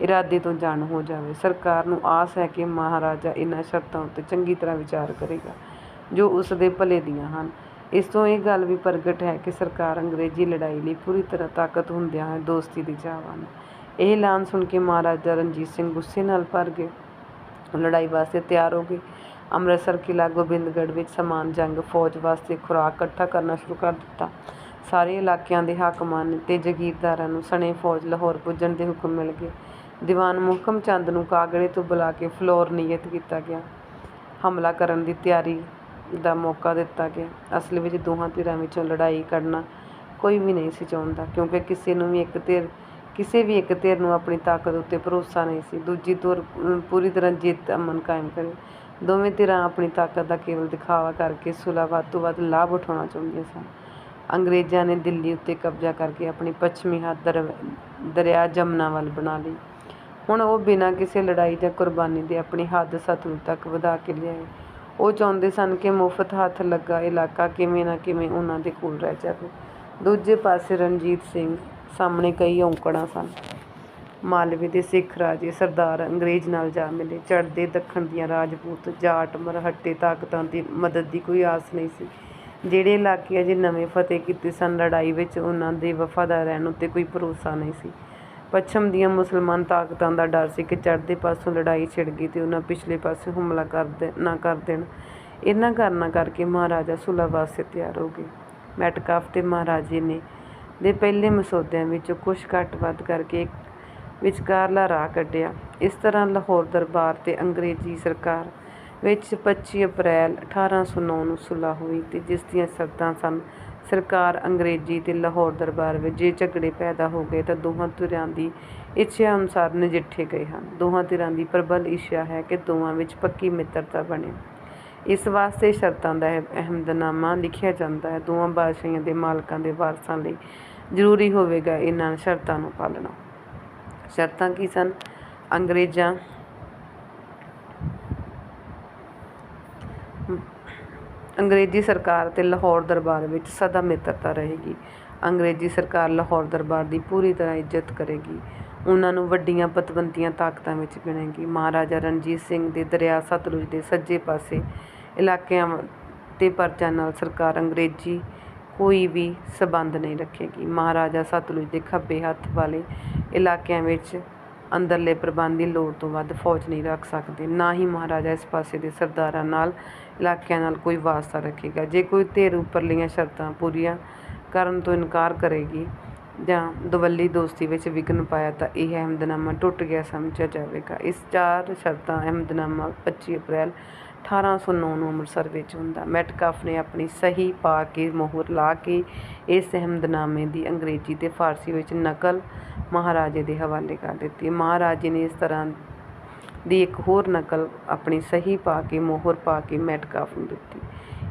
ਇਰਾਦੇ ਤੋਂ ਜਾਣੂ ਹੋ ਜਾਵੇ। ਸਰਕਾਰ ਨੂੰ ਆਸ ਹੈ ਕਿ ਮਹਾਰਾਜਾ ਇਹਨਾਂ ਸ਼ਰਤਾਂ ਉੱਤੇ ਚੰਗੀ ਤਰ੍ਹਾਂ ਵਿਚਾਰ ਕਰੇਗਾ ਜੋ ਉਸ ਦੇ ਭਲੇ ਦੀਆਂ ਹਨ। ਇਸ ਤੋਂ ਇਹ ਗੱਲ ਵੀ ਪ੍ਰਗਟ ਹੈ ਕਿ ਸਰਕਾਰ ਅੰਗਰੇਜ਼ੀ ਲੜਾਈ ਲਈ ਪੂਰੀ ਤਰ੍ਹਾਂ ਤਾਕਤ ਹੁੰਦਿਆਂ ਹੋਇਆਂ ਦੋਸਤੀ ਦੀ ਚਾਹਵਾਨ। ਇਹ ਐਲਾਨ ਸੁਣ ਕੇ ਮਹਾਰਾਜਾ ਰਣਜੀਤ ਸਿੰਘ ਗੁੱਸੇ ਨਾਲ ਭਰ ਗਏ। ਲੜਾਈ ਵਾਸਤੇ ਤਿਆਰ ਹੋ ਗਏ। ਅੰਮ੍ਰਿਤਸਰ ਕਿਲ੍ਹਾ ਗੋਬਿੰਦਗੜ੍ਹ ਵਿੱਚ ਸਮਾਨ ਜੰਗ ਫੌਜ ਵਾਸਤੇ ਖੁਰਾਕ ਇਕੱਠਾ ਕਰਨਾ ਸ਼ੁਰੂ ਕਰ ਦਿੱਤਾ। ਸਾਰੇ ਇਲਾਕਿਆਂ ਦੇ ਹਾਕਮਾਂ ਤੇ ਜਗੀਰਦਾਰਾਂ ਨੂੰ ਸਣੇ ਫੌਜ ਲਾਹੌਰ ਪੁੱਜਣ ਦੇ ਹੁਕਮ ਮਿਲ ਗਏ। ਦੀਵਾਨ ਮੁਹਕਮ ਚੰਦ ਨੂੰ ਕਾਗੜੇ ਤੋਂ ਬੁਲਾ ਕੇ ਫਲੋਰ ਨਿਯਤ ਕੀਤਾ ਗਿਆ। ਹਮਲਾ ਕਰਨ ਦੀ ਤਿਆਰੀ ਦਾ ਮੌਕਾ ਦਿੱਤਾ ਗਿਆ। ਅਸਲ ਵਿੱਚ ਦੋਹਾਂ ਧਿਰਾਂ ਵਿੱਚੋਂ ਲੜਾਈ ਕਰਨਾ ਕੋਈ ਵੀ ਨਹੀਂ ਸੀ ਚਾਹੁੰਦਾ, ਕਿਉਂਕਿ ਕਿਸੇ ਵੀ ਇੱਕ ਧਿਰ ਨੂੰ ਆਪਣੀ ਤਾਕਤ ਉੱਤੇ ਭਰੋਸਾ ਨਹੀਂ ਸੀ ਦੂਜੀ ਧਿਰ ਪੂਰੀ ਤਰ੍ਹਾਂ ਜਿੱਤ ਅਮਨ ਕਾਇਮ ਕਰੇ। ਦੋਵੇਂ ਧਿਰਾਂ ਆਪਣੀ ਤਾਕਤ ਦਾ ਕੇਵਲ ਦਿਖਾਵਾ ਕਰਕੇ ਸੁਲ੍ਹਾ ਵੱਧ ਤੋਂ ਵੱਧ ਲਾਭ ਉਠਾਉਣਾ ਚਾਹੁੰਦੀਆਂ ਸਨ। ਅੰਗਰੇਜ਼ਾਂ ਨੇ ਦਿੱਲੀ ਉੱਤੇ ਕਬਜ਼ਾ ਕਰਕੇ ਆਪਣੀ ਪੱਛਮੀ ਹੱਦ ਦਰਿਆ ਜਮਨਾ ਵੱਲ ਬਣਾ ਲਈ। ਹੁਣ ਉਹ ਬਿਨਾਂ ਕਿਸੇ ਲੜਾਈ ਜਾਂ ਕੁਰਬਾਨੀ ਦੇ ਆਪਣੀ ਹੱਦ ਸਤਲੁਜ ਤੱਕ ਵਧਾ ਕੇ ਲਿਆਏ। ਉਹ ਚਾਹੁੰਦੇ ਸਨ ਕਿ ਮੁਫ਼ਤ ਹੱਥ ਲੱਗਾ ਇਲਾਕਾ ਕਿਵੇਂ ਨਾ ਕਿਵੇਂ ਉਹਨਾਂ ਦੇ ਕੋਲ ਰਹਿ ਜਾਵੇ। ਦੂਜੇ ਪਾਸੇ ਰਣਜੀਤ ਸਿੰਘ ਸਾਹਮਣੇ ਕਈ ਔਕੜਾਂ ਸਨ। ਮਾਲਵੇ ਦੇ ਸਿੱਖ ਰਾਜੇ ਸਰਦਾਰ ਅੰਗਰੇਜ਼ ਨਾਲ ਜਾ ਮਿਲੇ। ਚੜ੍ਹਦੇ ਦੱਖਣ ਦੀਆਂ ਰਾਜਪੂਤ ਜਾਟ ਮਰਹੱਟੇ ਤਾਕਤਾਂ ਦੀ ਮਦਦ ਦੀ ਕੋਈ ਆਸ ਨਹੀਂ ਸੀ। ਜਿਹੜੇ ਇਲਾਕੇ ਅਜੇ ਨਵੇਂ ਫਤਿਹ ਕੀਤੇ ਸਨ ਲੜਾਈ ਵਿੱਚ ਉਹਨਾਂ ਦੇ ਵਫ਼ਾਦਾਰ ਰਹਿਣ ਉੱਤੇ ਕੋਈ ਭਰੋਸਾ ਨਹੀਂ ਸੀ। ਪੱਛਮ ਦੀਆਂ ਮੁਸਲਮਾਨ ਤਾਕਤਾਂ ਦਾ ਡਰ ਸੀ ਕਿ ਚੜ੍ਹਦੇ ਪਾਸੋਂ ਲੜਾਈ ਛਿੜ ਗਈ ਤੇ ਉਹਨਾਂ ਪਿਛਲੇ ਪਾਸੇ ਹਮਲਾ ਨਾ ਕਰ ਦੇਣ। ਇਹਨਾਂ ਕਾਰਨਾਂ ਕਰਕੇ ਮਹਾਰਾਜਾ ਸੁਲ੍ਹਾ ਵਾਸਤੇ ਤਿਆਰ ਹੋ ਗਏ। ਮੈਟਕਾਫ ਤੇ ਮਹਾਰਾਜੇ ਨੇ ਦੇ ਪਹਿਲੇ ਮਸੌਦਿਆਂ ਵਿੱਚੋਂ ਕੁਛ ਘੱਟ ਵੱਧ ਕਰਕੇ ਇੱਕ ਵਿਚਕਾਰਲਾ ਰਾਹ ਕੱਢਿਆ। ਇਸ ਤਰ੍ਹਾਂ ਲਾਹੌਰ ਦਰਬਾਰ ਤੇ ਅੰਗਰੇਜ਼ੀ ਸਰਕਾਰ ਵਿੱਚ 25 ਅਪ੍ਰੈਲ 1809 ਨੂੰ ਸੁਲ੍ਹਾ ਹੋਈ ਤੇ ਜਿਸ ਦੀਆਂ ਸ਼ਰਤਾਂ ਸਨ। ਸਰਕਾਰ ਅੰਗਰੇਜ਼ੀ ਤੇ ਲਾਹੌਰ ਦਰਬਾਰ ਵਿੱਚ ਜੇ ਝਗੜੇ ਪੈਦਾ ਹੋ ਗਏ ਤਾਂ ਦੋਹਾਂ ਧਿਰਾਂ ਦੀ ਇੱਛਾ ਅਨੁਸਾਰ ਨਜਿੱਠੇ ਗਏ ਹਨ। ਦੋਹਾਂ ਧਿਰਾਂ ਦੀ ਪ੍ਰਬਲ ਇੱਛਾ ਹੈ ਕਿ ਦੋਵਾਂ ਵਿੱਚ ਪੱਕੀ ਮਿੱਤਰਤਾ ਬਣੇ। ਇਸ ਵਾਸਤੇ ਸ਼ਰਤਾਂ ਦਾ ਅਹਿਮਦਨਾਮਾ ਲਿਖਿਆ ਜਾਂਦਾ ਹੈ। ਦੋਵਾਂ ਬਾਦਸ਼ਾਹੀਆਂ ਦੇ ਮਾਲਕਾਂ ਦੇ ਵਾਰਸਾਂ ਲਈ ਜ਼ਰੂਰੀ ਹੋਵੇਗਾ ਇਹਨਾਂ ਸ਼ਰਤਾਂ ਨੂੰ ਪਾਲਣਾ। ਸ਼ਰਤਾਂ ਕੀ ਸਨ? ਅੰਗਰੇਜ਼ੀ ਸਰਕਾਰ ਅਤੇ ਲਾਹੌਰ ਦਰਬਾਰ ਵਿੱਚ ਸਦਾ ਮਿੱਤਰਤਾ ਰਹੇਗੀ। ਅੰਗਰੇਜ਼ੀ ਸਰਕਾਰ ਲਾਹੌਰ ਦਰਬਾਰ ਦੀ ਪੂਰੀ ਤਰ੍ਹਾਂ ਇੱਜ਼ਤ ਕਰੇਗੀ, ਉਹਨਾਂ ਨੂੰ ਵੱਡੀਆਂ ਪਤਵੰਤੀਆਂ ਤਾਕਤਾਂ ਵਿੱਚ ਗਿਣੇਗੀ। ਮਹਾਰਾਜਾ ਰਣਜੀਤ ਸਿੰਘ ਦੇ ਦਰਿਆ ਸਤਲੁਜ ਦੇ ਸੱਜੇ ਪਾਸੇ ਇਲਾਕਿਆਂ ਤੇ ਪਰਜਾ ਨਾਲ ਸਰਕਾਰ ਅੰਗਰੇਜ਼ੀ ਕੋਈ ਵੀ ਸਬੰਧ ਨਹੀਂ ਰੱਖੇਗੀ। ਮਹਾਰਾਜਾ ਸਤਲੁਜ ਦੇ ਖੱਬੇ ਹੱਥ ਵਾਲੇ ਇਲਾਕਿਆਂ ਵਿੱਚ ਅੰਦਰਲੇ ਪ੍ਰਬੰਧ ਦੀ ਲੋੜ ਤੋਂ ਵੱਧ ਫੌਜ ਨਹੀਂ ਰੱਖ ਸਕਦੇ। ਨਾ ਹੀ ਮਹਾਰਾਜਾ ਇਸ ਪਾਸੇ ਦੇ ਸਰਦਾਰਾਂ ਨਾਲ ਇਲਾਕਿਆਂ ਨਾਲ ਕੋਈ ਵਾਸਤਾ ਰੱਖੇਗਾ। ਜੇ ਕੋਈ ਧਿਰ ਉੱਪਰਲੀਆਂ ਸ਼ਰਤਾਂ ਪੂਰੀਆਂ ਕਰਨ ਤੋਂ ਇਨਕਾਰ ਕਰੇਗੀ ਜਾਂ ਦੁਵੱਲੀ ਦੋਸਤੀ ਵਿੱਚ ਵਿਘਨ ਪਾਇਆ ਤਾਂ ਇਹ ਅਹਿਮਦਨਾਮਾ ਟੁੱਟ ਗਿਆ ਸਮਝਿਆ ਜਾਵੇਗਾ। ਇਸ 4 ਸ਼ਰਤਾਂ ਅਹਿਮਦਨਾਮਾ 25 ਅਪ੍ਰੈਲ 1809 ਨੂੰ ਅੰਮ੍ਰਿਤਸਰ ਵਿੱਚ ਹੁੰਦਾ। ਮੈਟਕਾਫ ਨੇ ਆਪਣੀ ਸਹੀ ਪਾ ਕੇ ਮੋਹਰ ਲਾ ਕੇ ਇਸ ਅਹਿਮਦਨਾਮੇ ਦੀ ਅੰਗਰੇਜ਼ੀ ਤੇ ਫਾਰਸੀ ਵਿੱਚ ਨਕਲ ਮਹਾਰਾਜੇ ਦੇ ਹਵਾਲੇ ਕਰ ਦਿੱਤੀ। ਮਹਾਰਾਜੇ ਨੇ ਇਸ ਤਰ੍ਹਾਂ ਦੀ ਇੱਕ ਹੋਰ ਨਕਲ ਆਪਣੀ ਸਹੀ ਪਾ ਕੇ ਮੋਹਰ ਪਾ ਕੇ ਮੈਟਕਾਫ ਨੂੰ ਦਿੱਤੀ।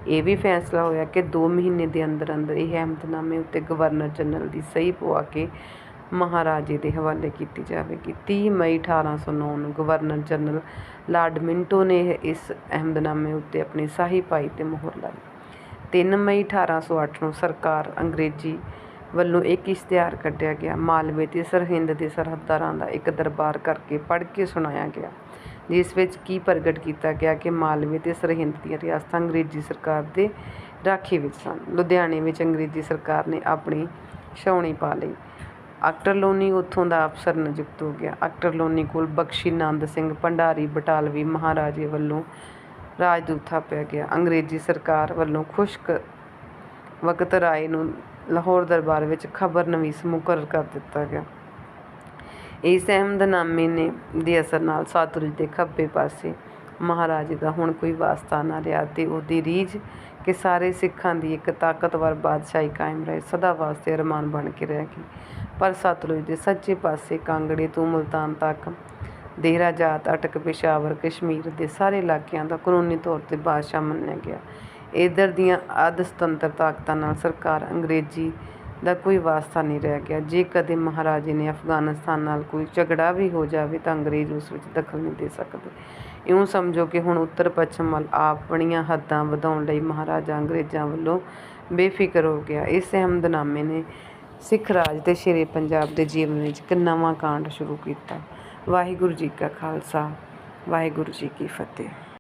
ਇਹ ਵੀ ਫੈਸਲਾ ਹੋਇਆ ਕਿ 2 ਮਹੀਨੇ ਦੇ ਅੰਦਰ ਅੰਦਰ ਇਹ ਅਹਿਮਦਨਾਮੇ ਉੱਤੇ ਗਵਰਨਰ ਜਨਰਲ ਦੀ ਸਹੀ ਪਵਾ ਕੇ ਮਹਾਰਾਜੇ ਦੇ ਹਵਾਲੇ ਕੀਤੀ ਜਾਵੇਗੀ। 30 ਮਈ 1809 ਨੂੰ ਗਵਰਨਰ ਜਨਰਲ ਲਾਰਡ ਮਿੰਟੋ ਨੇ ਇਸ ਅਹਿਮਦਨਾਮੇ ਉੱਤੇ ਆਪਣੀ ਸਹੀ ਪਾਈ ਤੇ ਮੋਹਰ ਲਾਈ। 3 ਮਈ 1808 ਨੂੰ ਸਰਕਾਰ ਅੰਗਰੇਜ਼ੀ ਵੱਲੋਂ ਇੱਕ ਇਸ਼ਤਿਹਾਰ ਕੱਢਿਆ ਗਿਆ। ਮਾਲਵੇ ਤੇ ਸਰਹਿੰਦ ਦੇ ਸਰਹੱਦਦਾਰਾਂ ਦਾ ਇੱਕ ਦਰਬਾਰ ਕਰਕੇ ਪੜ੍ਹ ਕੇ ਸੁਣਾਇਆ ਗਿਆ, ਜਿਸ ਵਿੱਚ ਕੀ ਪ੍ਰਗਟ ਕੀਤਾ ਗਿਆ ਕਿ ਮਾਲਵੇ ਤੇ ਸਰਹਿੰਦ ਦੀਆਂ ਰਿਆਸਤਾਂ ਅੰਗਰੇਜ਼ੀ ਸਰਕਾਰ ਦੇ ਰਾਖੀ ਵਿੱਚ ਸਨ। ਲੁਧਿਆਣੇ ਵਿੱਚ ਅੰਗਰੇਜ਼ੀ ਸਰਕਾਰ ਨੇ ਆਪਣੀ ਛਾਉਣੀ ਪਾ ਲਈ। ਆਕਟਰਲੋਨੀ ਉੱਥੋਂ ਦਾ ਅਫਸਰ ਨਿਯੁਕਤ ਹੋ ਗਿਆ। ਆਕਟਰਲੋਨੀ ਕੋਲ ਬਖਸ਼ੀ ਨੰਦ ਸਿੰਘ ਭੰਡਾਰੀ ਬਟਾਲਵੀ ਮਹਾਰਾਜੇ ਵੱਲੋਂ ਰਾਜਦੂਤ ਥਾਪਿਆ ਗਿਆ। ਅੰਗਰੇਜ਼ੀ ਸਰਕਾਰ ਵੱਲੋਂ ਖੁਸ਼ਕ ਵਕਤ ਰਾਏ ਨੂੰ ਲਾਹੌਰ ਦਰਬਾਰ ਵਿੱਚ ਖਬਰਨਵੀਸ ਮੁਕਰਰ ਕਰ ਦਿੱਤਾ ਗਿਆ। ਇਸ ਅਹਿਮਦਨਾਮੇ ਦੇ ਅਸਰ ਨਾਲ ਸਤਲੁਜ ਦੇ ਖੱਬੇ ਪਾਸੇ ਮਹਾਰਾਜੇ ਦਾ ਹੁਣ ਕੋਈ ਵਾਸਤਾ ਨਾ ਰਿਹਾ ਤੇ ਉਹਦੀ ਰੀਝ ਕਿ ਸਾਰੇ ਸਿੱਖਾਂ ਦੀ ਇੱਕ ਤਾਕਤਵਰ ਬਾਦਸ਼ਾਹੀ ਕਾਇਮ ਰਹੇ ਸਦਾ ਵਾਸਤੇ ਅਰਮਾਨ ਬਣ ਕੇ ਰਹਿ ਗਈ। ਪਰ ਸਤਲੁਜ ਦੇ ਸੱਜੇ ਪਾਸੇ ਕਾਂਗੜੇ ਤੋਂ ਮੁਲਤਾਨ ਤੱਕ ਦੇਹਰਾ ਜਾਤ ਅਟਕ ਪੇਸ਼ਾਵਰ ਕਸ਼ਮੀਰ ਦੇ ਸਾਰੇ ਇਲਾਕਿਆਂ ਦਾ ਕਾਨੂੰਨੀ ਤੌਰ 'ਤੇ ਬਾਦਸ਼ਾਹ ਮੰਨਿਆ ਗਿਆ। ਇੱਧਰ ਦੀਆਂ ਅੱਧ ਸੁਤੰਤਰ ਤਾਕਤਾਂ ਨਾਲ ਸਰਕਾਰ ਅੰਗਰੇਜ਼ੀ ਦਾ ਕੋਈ ਵਾਸਤਾ ਨਹੀਂ ਰਹਿ ਗਿਆ। ਜੇ ਕਦੇ ਮਹਾਰਾਜੇ ਨੇ ਅਫਗਾਨਿਸਤਾਨ ਨਾਲ ਕੋਈ ਝਗੜਾ ਵੀ ਹੋ ਜਾਵੇ ਤਾਂ ਅੰਗਰੇਜ਼ ਉਸ ਵਿੱਚ ਦਖਲ ਨਹੀਂ ਦੇ ਸਕਦੇ। ਇਉਂ ਸਮਝੋ ਕਿ ਹੁਣ ਉੱਤਰ ਪੱਛਮ ਵੱਲ ਆਪਣੀਆਂ ਹੱਦਾਂ ਵਧਾਉਣ ਲਈ ਮਹਾਰਾਜਾ ਅੰਗਰੇਜ਼ਾਂ ਵੱਲੋਂ ਬੇਫਿਕਰ ਹੋ ਗਿਆ। ਇਸ ਅਹਿਮਦਨਾਮੇ ਨੇ ਸਿੱਖ ਰਾਜ ਤੇ ਸ਼ੇਰੇ ਪੰਜਾਬ ਦੇ ਜੀਵਨ ਵਿੱਚ ਇੱਕ ਨਵਾਂ ਕਾਂਡ ਸ਼ੁਰੂ ਕੀਤਾ। ਵਾਹਿਗੁਰੂ ਜੀ ਕਾ ਖਾਲਸਾ, ਵਾਹਿਗੁਰੂ ਜੀ ਕੀ ਫਤਿਹ।